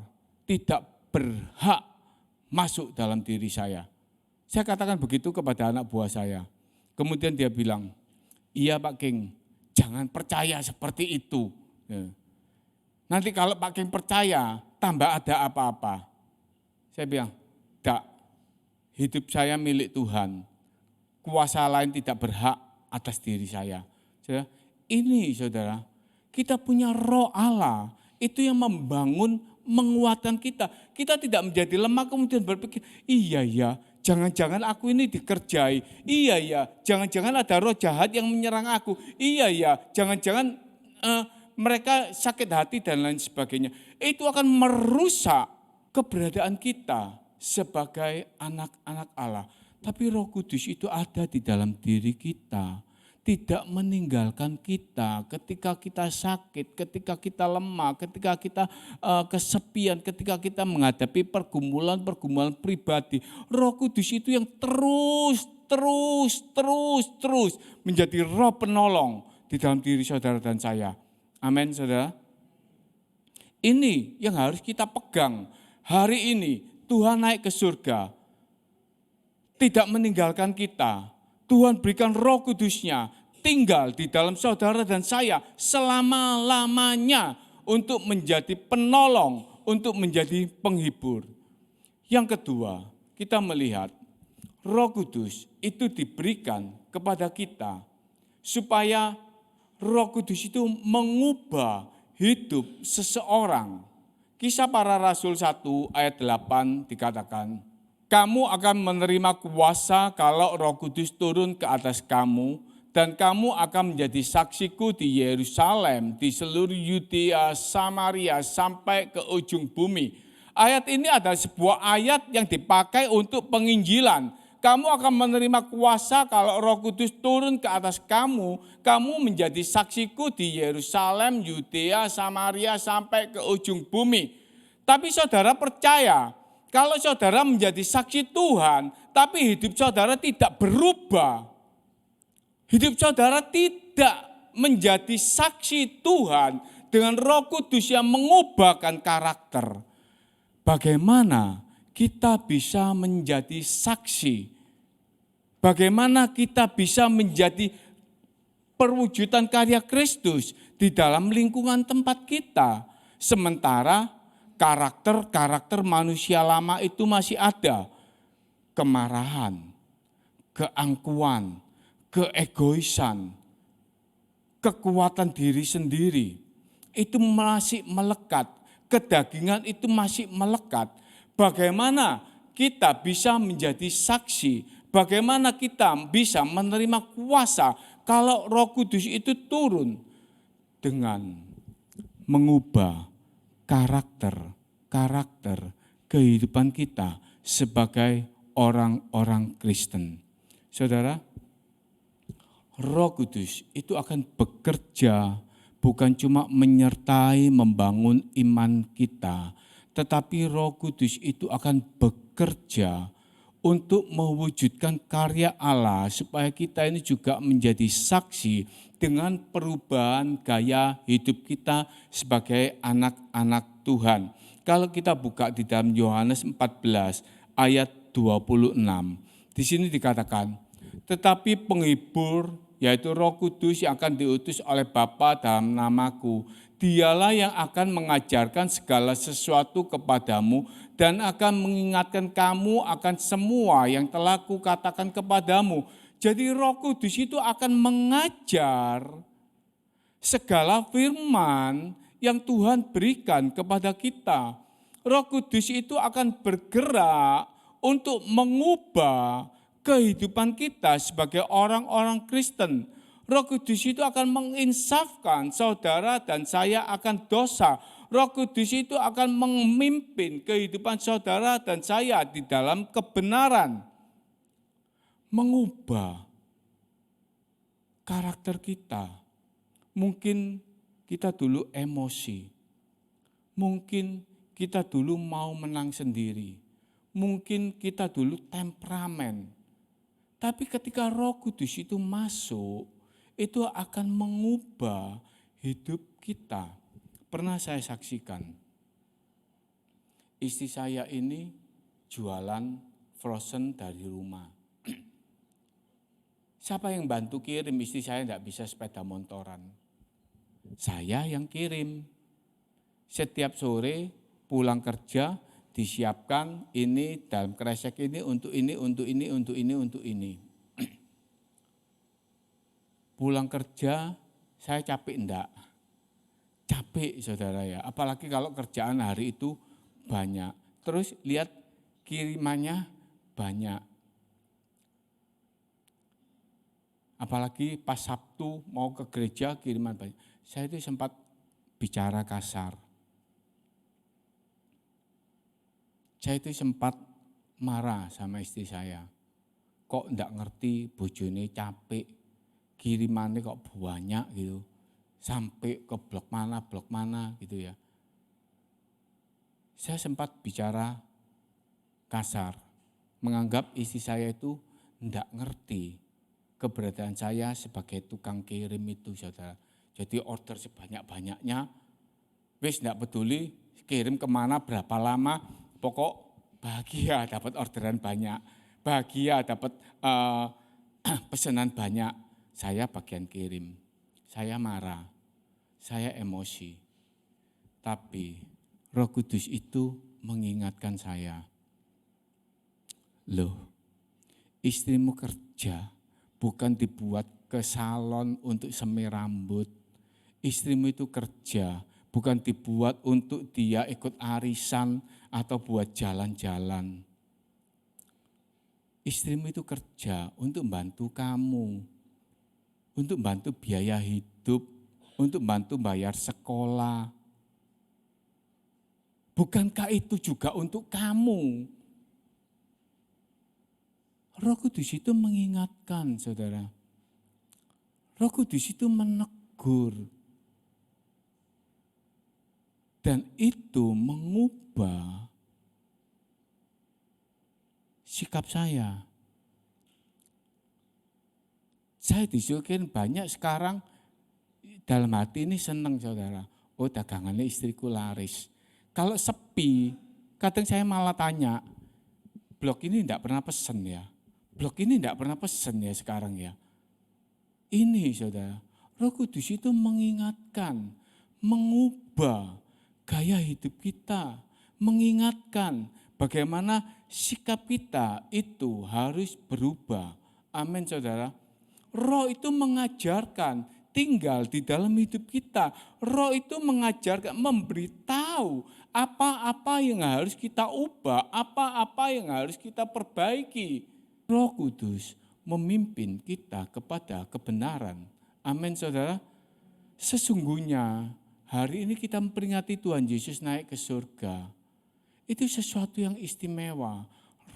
tidak berhak masuk dalam diri saya. Saya katakan begitu kepada anak buah saya. Kemudian dia bilang, iya Pak King, jangan percaya seperti itu. Nanti kalau Pak King percaya, tambah ada apa-apa. Saya bilang, tidak, hidup saya milik Tuhan. Kuasa lain tidak berhak atas diri saya. Ini saudara, kita punya roh Allah, itu yang membangun, menguatkan kita. Kita tidak menjadi lemah kemudian berpikir, iya ya, jangan-jangan aku ini dikerjai. Iya ya, jangan-jangan ada roh jahat yang menyerang aku. Iya ya, jangan-jangan mereka sakit hati dan lain sebagainya. Itu akan merusak keberadaan kita sebagai anak-anak Allah. Tapi Roh Kudus itu ada di dalam diri kita. Tidak meninggalkan kita ketika kita sakit, ketika kita lemah, ketika kita kesepian, ketika kita menghadapi pergumulan-pergumulan pribadi. Roh Kudus itu yang terus menjadi roh penolong di dalam diri saudara dan saya. Amin saudara. Ini yang harus kita pegang. hari ini Tuhan naik ke surga, tidak meninggalkan kita. Tuhan berikan Roh Kudus-Nya tinggal di dalam saudara dan saya selama-lamanya untuk menjadi penolong, untuk menjadi penghibur. Yang kedua, kita melihat Roh Kudus itu diberikan kepada kita supaya Roh Kudus itu mengubah hidup seseorang. Kisah Para Rasul 1 ayat 8 dikatakan, kamu akan menerima kuasa kalau Roh Kudus turun ke atas kamu, dan kamu akan menjadi saksiku di Yerusalem, di seluruh Yudea, Samaria, sampai ke ujung bumi. Ayat ini adalah sebuah ayat yang dipakai untuk penginjilan. Kamu akan menerima kuasa kalau Roh Kudus turun ke atas kamu. Kamu menjadi saksiku di Yerusalem, Yudea, Samaria, sampai ke ujung bumi. Tapi saudara percaya, kalau saudara menjadi saksi Tuhan, tapi hidup saudara tidak berubah. Hidup saudara tidak menjadi saksi Tuhan dengan Roh Kudus yang mengubahkan karakter. Bagaimana kita bisa menjadi saksi? Bagaimana kita bisa menjadi perwujudan karya Kristus di dalam lingkungan tempat kita? Sementara karakter-karakter manusia lama itu masih ada. Kemarahan, keangkuhan, keegoisan, kekuatan diri sendiri. Itu masih melekat. Kedagingan itu masih melekat. Bagaimana kita bisa menjadi saksi? Bagaimana kita bisa menerima kuasa kalau Roh Kudus itu turun dengan mengubah karakter kehidupan kita sebagai orang-orang Kristen. Saudara, Roh Kudus itu akan bekerja bukan cuma menyertai membangun iman kita, tetapi Roh Kudus itu akan bekerja untuk mewujudkan karya Allah supaya kita ini juga menjadi saksi dengan perubahan gaya hidup kita sebagai anak-anak Tuhan. Kalau kita buka di dalam Yohanes 14 ayat 26, di sini dikatakan, tetapi penghibur yaitu Roh Kudus yang akan diutus oleh Bapa dalam namaku, dialah yang akan mengajarkan segala sesuatu kepadamu dan akan mengingatkan kamu akan semua yang telah kukatakan kepadamu. Jadi Roh Kudus itu akan mengajar segala firman yang Tuhan berikan kepada kita. Roh Kudus itu akan bergerak untuk mengubah kehidupan kita sebagai orang-orang Kristen. Roh Kudus itu akan menginsafkan saudara dan saya akan dosa. Roh Kudus itu akan memimpin kehidupan saudara dan saya di dalam kebenaran. Mengubah karakter kita. Mungkin kita dulu emosi. Mungkin kita dulu mau menang sendiri. Mungkin kita dulu temperamen. Tapi ketika Roh Kudus itu masuk, itu akan mengubah hidup kita. Pernah saya saksikan, istri saya ini jualan frozen dari rumah. Siapa yang bantu kirim? Istri saya tidak bisa sepeda motoran. Saya yang kirim. Setiap sore pulang kerja, disiapkan ini dalam kresek ini untuk ini, untuk ini, untuk ini, untuk ini. Pulang kerja saya capek enggak? Capek saudara ya, apalagi kalau kerjaan hari itu banyak. Terus lihat kirimannya banyak. Apalagi pas Sabtu mau ke gereja kiriman banyak. Saya itu sempat bicara kasar. Saya itu sempat marah sama istri saya. Kok enggak ngerti bojone capek, kirimannya kok banyak gitu. Sampai ke blok mana gitu ya. Saya sempat bicara kasar. Menganggap istri saya itu enggak ngerti keberadaan saya sebagai tukang kirim itu saudara. Jadi order sebanyak-banyaknya, wis enggak peduli kirim kemana berapa lama, pokok bahagia dapat orderan banyak, bahagia dapat pesanan banyak. Saya bagian kirim, saya marah, saya emosi. Tapi Roh Kudus itu mengingatkan saya, loh, istrimu kerja bukan dibuat ke salon untuk semir rambut. Istrimu itu kerja bukan dibuat untuk dia ikut arisan atau buat jalan-jalan. Istrimu itu kerja untuk bantu kamu, untuk bantu biaya hidup, untuk bantu bayar sekolah. Bukankah itu juga untuk kamu? Roh Kudus itu mengingatkan, saudara. Roh Kudus itu menegur. Dan itu mengubah sikap saya. Saya disuruhin banyak sekarang dalam hati ini senang, saudara. Oh, dagangannya istriku laris. Kalau sepi, kadang saya malah tanya, blog ini enggak pernah pesen ya? Blog ini enggak pernah pesen ya sekarang ya? Ini, saudara, Roh Kudus itu mengingatkan, mengubah gaya hidup kita, mengingatkan bagaimana sikap kita itu harus berubah. Amin, saudara. Roh itu mengajarkan tinggal di dalam hidup kita. Roh itu mengajarkan, memberitahu apa-apa yang harus kita ubah, apa-apa yang harus kita perbaiki. Roh Kudus memimpin kita kepada kebenaran. Amin, saudara. Sesungguhnya hari ini kita memperingati Tuhan Yesus naik ke surga. Itu sesuatu yang istimewa.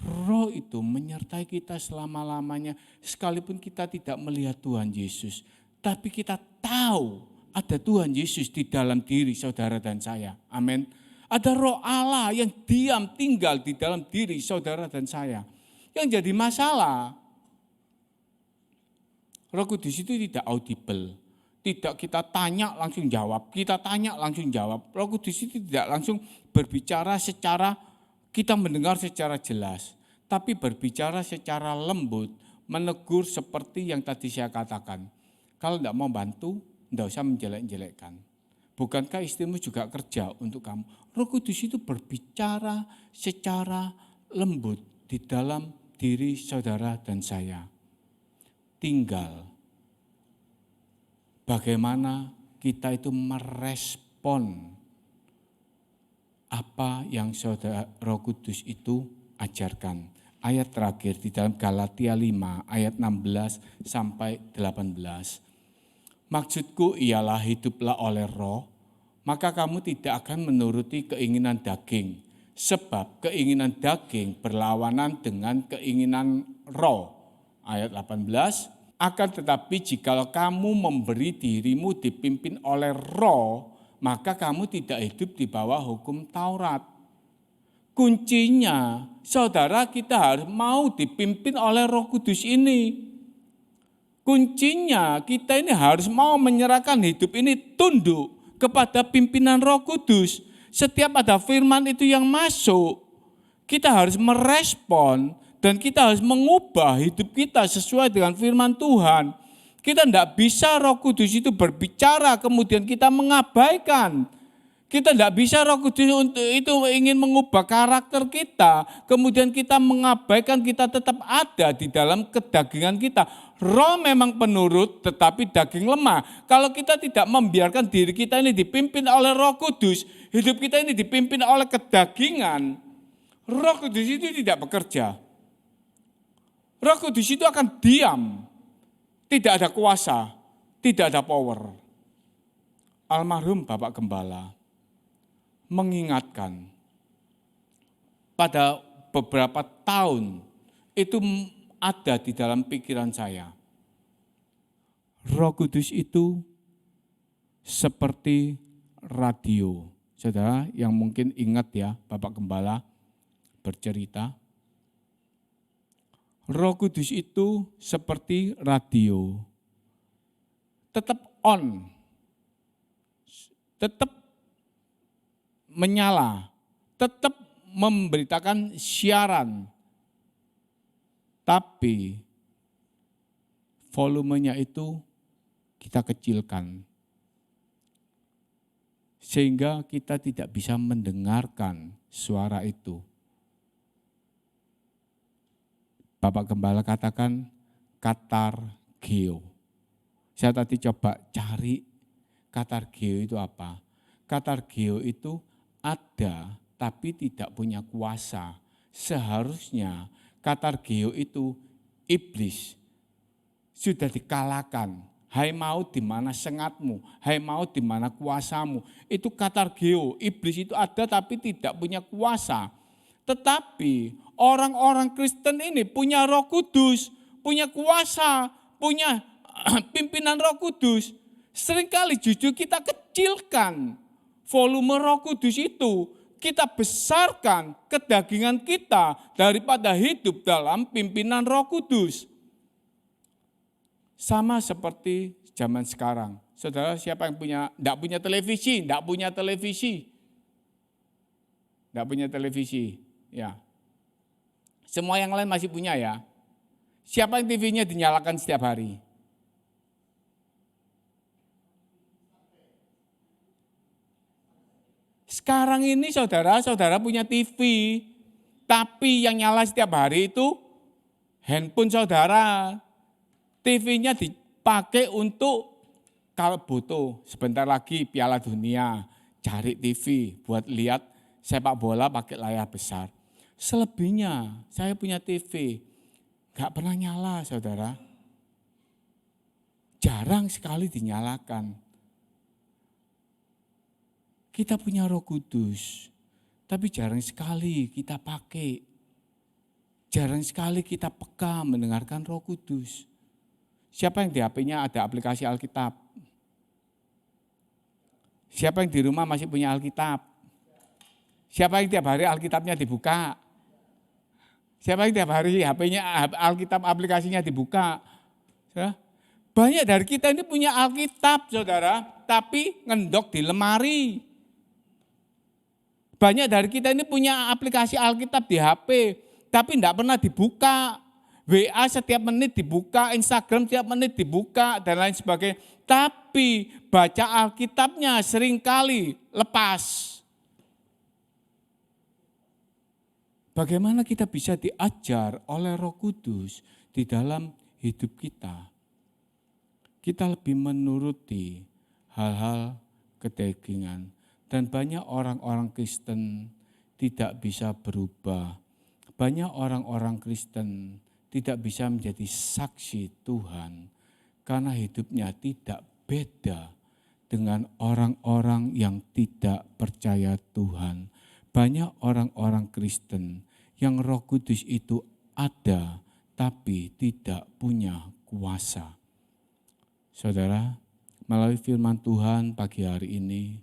Roh itu menyertai kita selama-lamanya. Sekalipun kita tidak melihat Tuhan Yesus. Tapi kita tahu ada Tuhan Yesus di dalam diri saudara dan saya. Amin. Ada Roh Allah yang diam tinggal di dalam diri saudara dan saya. Yang jadi masalah, Roh Kudus itu tidak audible. Tidak kita tanya langsung jawab, kita tanya langsung jawab. Roh Kudus itu tidak langsung berbicara secara, kita mendengar secara jelas. Tapi berbicara secara lembut, menegur seperti yang tadi saya katakan. Kalau tidak mau bantu, tidak usah menjelek-jelekkan. Bukankah istrimu juga kerja untuk kamu? Roh Kudus itu berbicara secara lembut di dalam diri saudara dan saya. Tinggal bagaimana kita itu merespon apa yang saudara Roh Kudus itu ajarkan. Ayat terakhir di dalam Galatia 5 ayat 16 sampai 18. Maksudku ialah hiduplah oleh Roh, maka kamu tidak akan menuruti keinginan daging. Sebab keinginan daging berlawanan dengan keinginan Roh. Ayat 18. Akan tetapi jikalau kamu memberi dirimu dipimpin oleh Roh, maka kamu tidak hidup di bawah hukum Taurat. Kuncinya, saudara, kita harus mau dipimpin oleh Roh Kudus ini. Kuncinya kita ini harus mau menyerahkan hidup ini tunduk kepada pimpinan Roh Kudus. Setiap ada firman itu yang masuk, kita harus merespon dan kita harus mengubah hidup kita sesuai dengan firman Tuhan. Kita tidak bisa Roh Kudus itu berbicara kemudian kita mengabaikan. Kita tidak bisa Roh Kudus itu ingin mengubah karakter kita, kemudian kita mengabaikan, kita tetap ada di dalam kedagingan kita. Roh memang penurut tetapi daging lemah. Kalau kita tidak membiarkan diri kita ini dipimpin oleh Roh Kudus, hidup kita ini dipimpin oleh kedagingan, Roh Kudus itu tidak bekerja. Roh Kudus itu akan diam, tidak ada kuasa, tidak ada power. Almarhum Bapak Gembala mengingatkan pada beberapa tahun itu ada di dalam pikiran saya. Roh Kudus itu seperti radio. Saudara yang mungkin ingat ya, Bapak Gembala bercerita. Roh Kudus itu seperti radio. Tetap on. Tetap menyala, tetap memberitakan siaran. Tapi volumenya itu kita kecilkan. Sehingga kita tidak bisa mendengarkan suara itu. Bapak Gembala katakan katargeo. Saya tadi coba cari katargeo itu apa. Katargeo itu ada tapi tidak punya kuasa. Seharusnya katargeo itu iblis sudah dikalahkan. Hai maut di mana sengatmu, hai maut di mana kuasamu. Itu katargeo, iblis itu ada tapi tidak punya kuasa. Tetapi orang-orang Kristen ini punya Roh Kudus, punya kuasa, punya pimpinan Roh Kudus. Seringkali justru kita kecilkan volume Roh Kudus itu. Kita besarkan kedagingan kita daripada hidup dalam pimpinan Roh Kudus. Sama seperti zaman sekarang. Saudara, siapa yang enggak punya televisi? Enggak punya televisi. Enggak punya televisi, ya. Semua yang lain masih punya ya. Siapa yang TV-nya dinyalakan setiap hari? Sekarang ini saudara punya TV, tapi yang nyala setiap hari itu handphone saudara. TV-nya dipakai untuk kalau butuh sebentar lagi Piala Dunia, cari TV buat lihat sepak bola pakai layar besar. Selebihnya saya punya TV, gak pernah nyala saudara. Jarang sekali dinyalakan. Kita punya Roh Kudus, tapi jarang sekali kita pakai. Jarang sekali kita peka mendengarkan Roh Kudus. Siapa yang di HP-nya ada aplikasi Alkitab? Siapa yang di rumah masih punya Alkitab? Siapa yang tiap hari Alkitabnya dibuka? Siapa yang tiap hari HP-nya Alkitab aplikasinya dibuka? Banyak dari kita ini punya Alkitab saudara, tapi ngendok di lemari. Banyak dari kita ini punya aplikasi Alkitab di HP, tapi tidak pernah dibuka. WA setiap menit dibuka, Instagram setiap menit dibuka, dan lain sebagainya. Tapi baca Alkitabnya seringkali lepas. Bagaimana kita bisa diajar oleh Roh Kudus di dalam hidup kita? Kita lebih menuruti hal-hal kedagingan. Dan banyak orang-orang Kristen tidak bisa berubah. Banyak orang-orang Kristen tidak bisa menjadi saksi Tuhan karena hidupnya tidak beda dengan orang-orang yang tidak percaya Tuhan. Banyak orang-orang Kristen yang Roh Kudus itu ada tapi tidak punya kuasa. Saudara, melalui firman Tuhan pagi hari ini,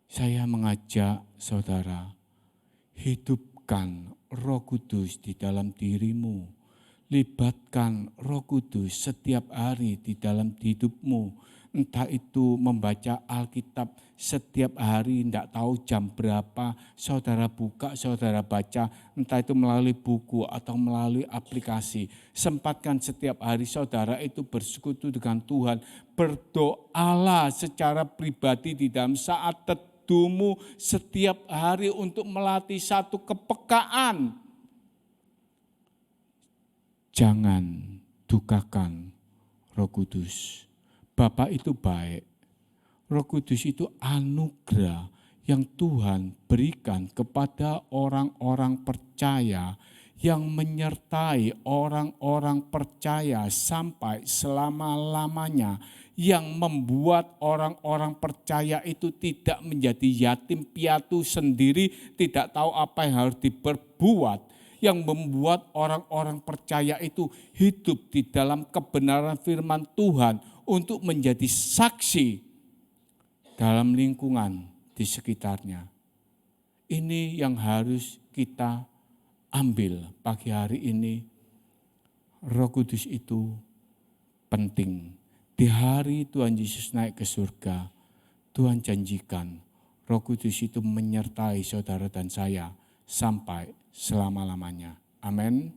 saya mengajak saudara, hidupkan Roh Kudus di dalam dirimu. Libatkan Roh Kudus setiap hari di dalam hidupmu. Entah itu membaca Alkitab setiap hari, tidak tahu jam berapa, saudara buka, saudara baca, entah itu melalui buku atau melalui aplikasi. Sempatkan setiap hari saudara itu bersekutu dengan Tuhan. Berdoalah secara pribadi di dalam saat teduhmu setiap hari untuk melatih satu kepekaan. Jangan dukakan Roh Kudus. Bapa itu baik. Roh Kudus itu anugerah yang Tuhan berikan kepada orang-orang percaya yang menyertai orang-orang percaya sampai selama-lamanya, yang membuat orang-orang percaya itu tidak menjadi yatim piatu sendiri, tidak tahu apa yang harus diperbuat, yang membuat orang-orang percaya itu hidup di dalam kebenaran firman Tuhan untuk menjadi saksi dalam lingkungan di sekitarnya. Ini yang harus kita ambil pagi hari ini. Roh Kudus itu penting. Di hari Tuhan Yesus naik ke surga, Tuhan janjikan Roh Kudus itu menyertai saudara dan saya sampai selama-lamanya. Amin.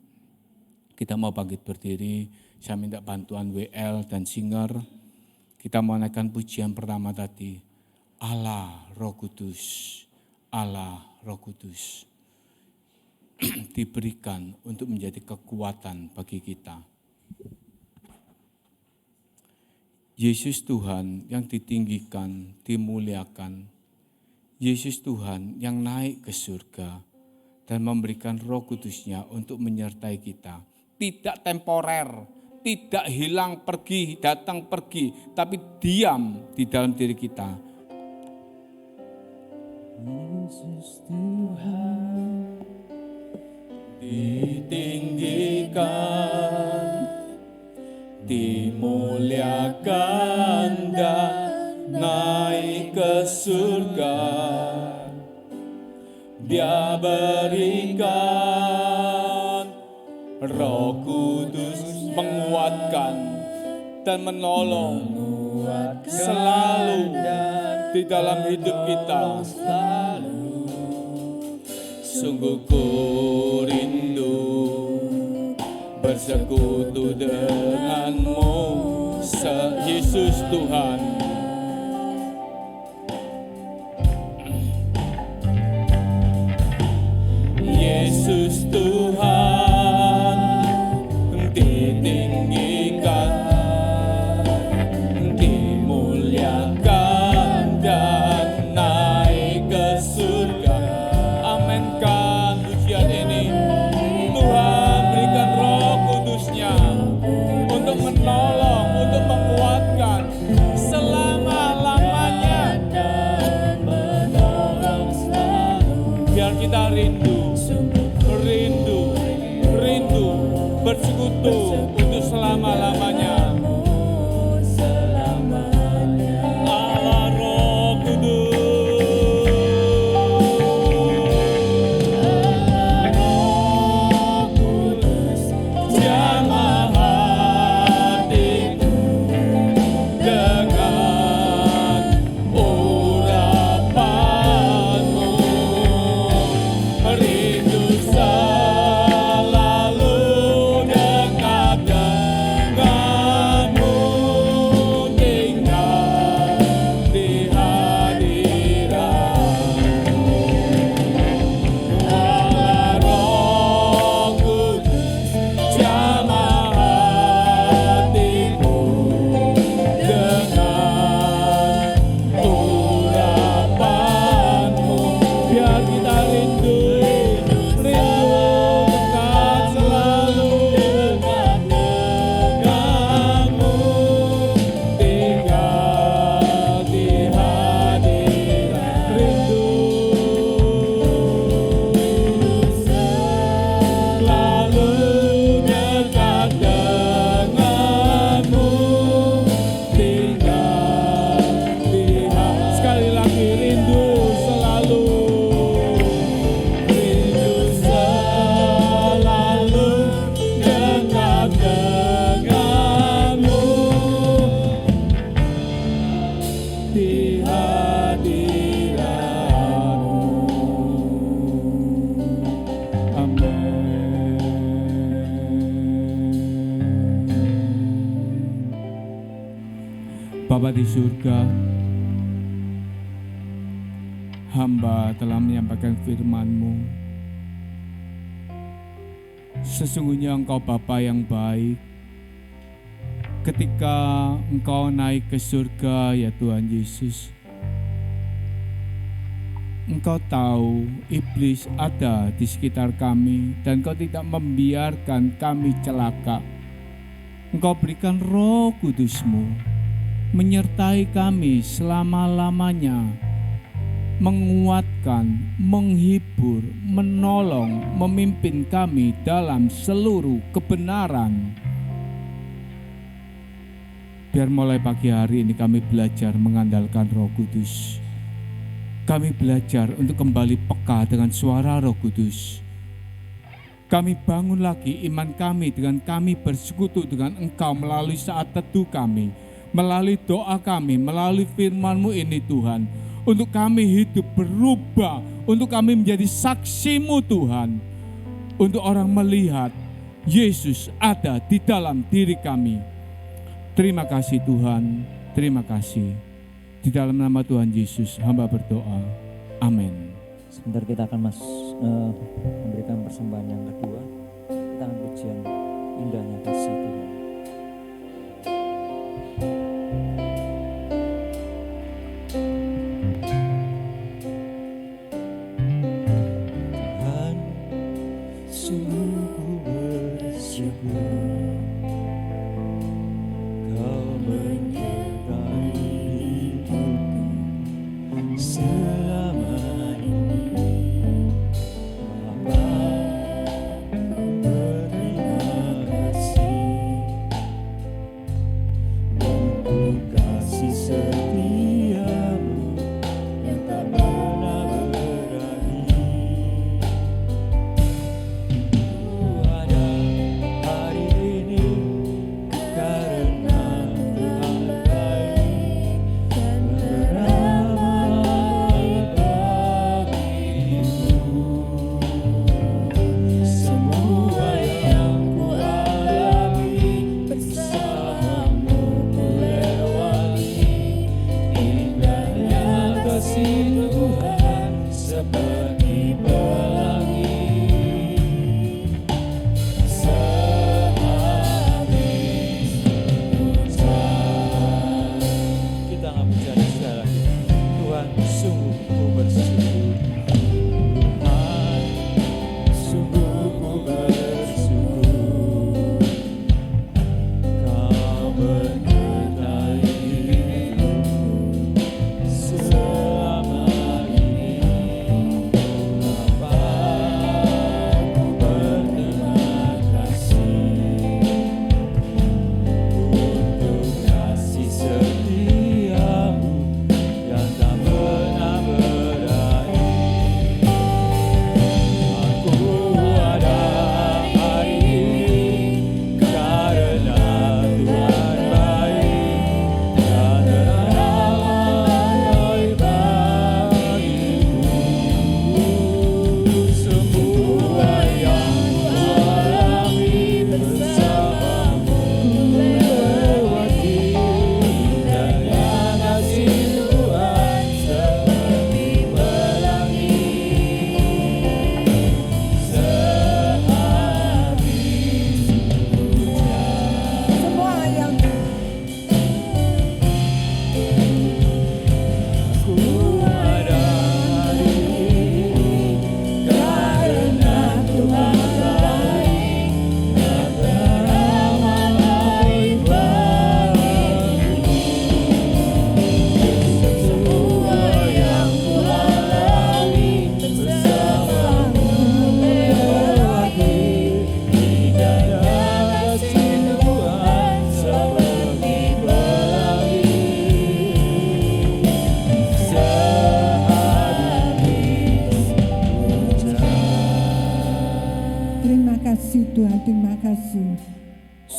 Kita mau bangkit berdiri, saya minta bantuan WL dan singer. Kita mau naikkan pujian pertama tadi. Allah Roh Kudus, Allah Roh Kudus. Diberikan untuk menjadi kekuatan bagi kita. Yesus Tuhan yang ditinggikan, dimuliakan. Yesus Tuhan yang naik ke surga dan memberikan Roh Kudus-Nya untuk menyertai kita. Tidak temporer, tidak hilang pergi, datang pergi, tapi diam di dalam diri kita. Yesus Tuhan Ditinggikan, dimuliakan dan naik ke surga. Dia berikan Roh Kudus menguatkan dan menolong selalu di dalam hidup kita. Sungguh ku rindu bersekutu denganmu, Yesus Tuhan. Yesus Tuhan ditinggikan, dimuliakan dan naik ke surga. Aminkan pujian ini. Tuhan berikan Roh Kudus-Nya untuk menolong, untuk menguatkan selama-lamanya. Biar kita rindu bersekutu untuk selama-lamanya. Allah Roh Kudus, jamah hatiku dengan urapanmu. Rindu Bapa di surga, hamba telah menyampaikan firman-Mu. Sesungguhnya Engkau Bapa yang baik. Ketika Engkau naik ke surga ya Tuhan Yesus, Engkau tahu iblis ada di sekitar kami dan Engkau tidak membiarkan kami celaka. Engkau berikan Roh Kudus-Mu menyertai kami selama-lamanya, menguatkan, menghibur, menolong, memimpin kami dalam seluruh kebenaran. Biar mulai pagi hari ini kami belajar mengandalkan Roh Kudus. Kami belajar untuk kembali peka dengan suara Roh Kudus. Kami bangun lagi iman kami dengan kami bersekutu dengan Engkau melalui saat teduh kami, melalui doa kami, melalui firman-Mu ini Tuhan. Untuk kami hidup berubah, untuk kami menjadi saksi-Mu Tuhan, untuk orang melihat Yesus ada di dalam diri kami. Terima kasih Tuhan, terima kasih. Di dalam nama Tuhan Yesus hamba berdoa, amin. Sebentar kita akan memberikan persembahan yang kedua. Kita akan pujian indahnya kasih Tuhan. Tuhan, sungguh ku bersyukur Kau menyertai hidupku selama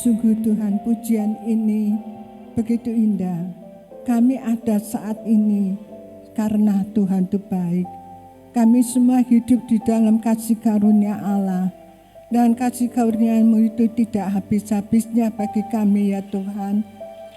Sungguh Tuhan, pujian ini begitu indah. Kami ada saat ini karena Tuhan itu baik. Kami semua hidup di dalam kasih karunia Allah. Dan kasih karunia-Mu itu tidak habis-habisnya bagi kami ya Tuhan.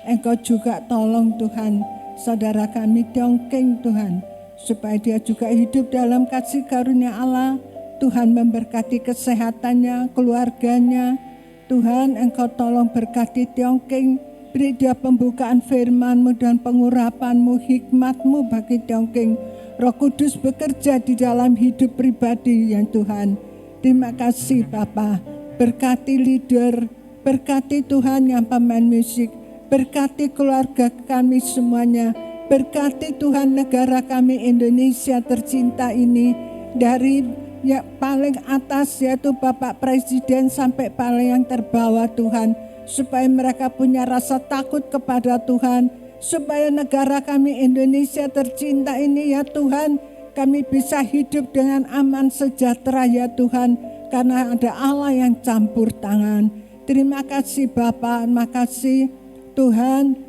Engkau juga tolong Tuhan, saudara kami Tiongkeng Tuhan, supaya dia juga hidup dalam kasih karunia Allah. Tuhan memberkati kesehatannya, keluarganya. Tuhan, Engkau tolong berkati Tiongkeng, beri dia pembukaan firman-Mu dan pengurapan-Mu, hikmat-Mu bagi Tiongkeng. Roh Kudus bekerja di dalam hidup pribadi ya Tuhan. Terima kasih Bapa, berkati leader, berkati Tuhan yang pemain musik, berkati keluarga kami semuanya, berkati Tuhan negara kami Indonesia tercinta ini, dari yang paling atas yaitu Bapak Presiden sampai paling yang terbawah Tuhan, supaya mereka punya rasa takut kepada Tuhan, supaya negara kami Indonesia tercinta ini ya Tuhan, kami bisa hidup dengan aman sejahtera ya Tuhan, karena ada Allah yang campur tangan. Terima kasih Bapak, terima kasih Tuhan.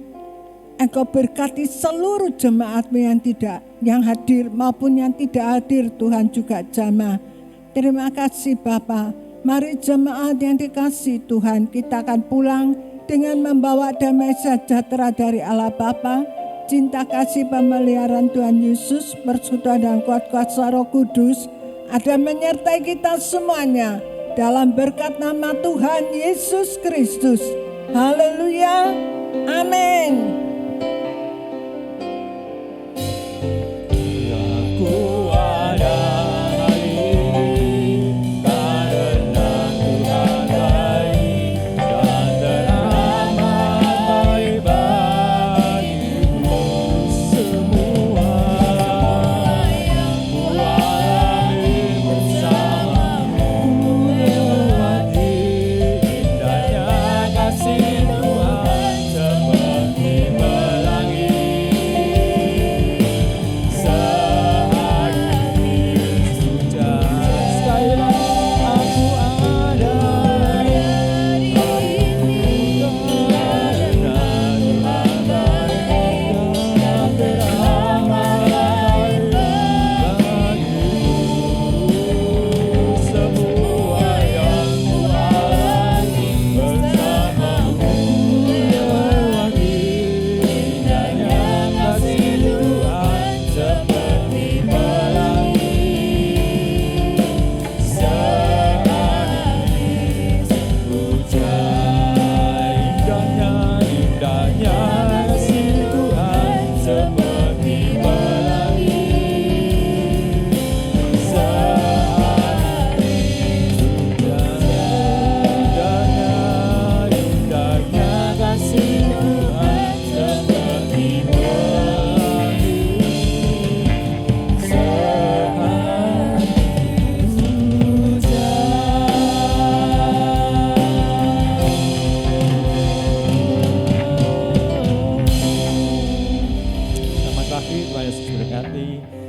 Engkau berkati seluruh jemaat-Mu yang hadir maupun yang tidak hadir, Tuhan juga jamah. Terima kasih Bapa. Mari jemaat yang dikasih Tuhan, kita akan pulang dengan membawa damai sejahtera dari Allah Bapa, cinta kasih pemeliharaan Tuhan Yesus, persekutuan dan kuat kuasa Roh Kudus ada menyertai kita semuanya dalam berkat nama Tuhan Yesus Kristus. Haleluya. Amin. Tuhan Yesus berkati.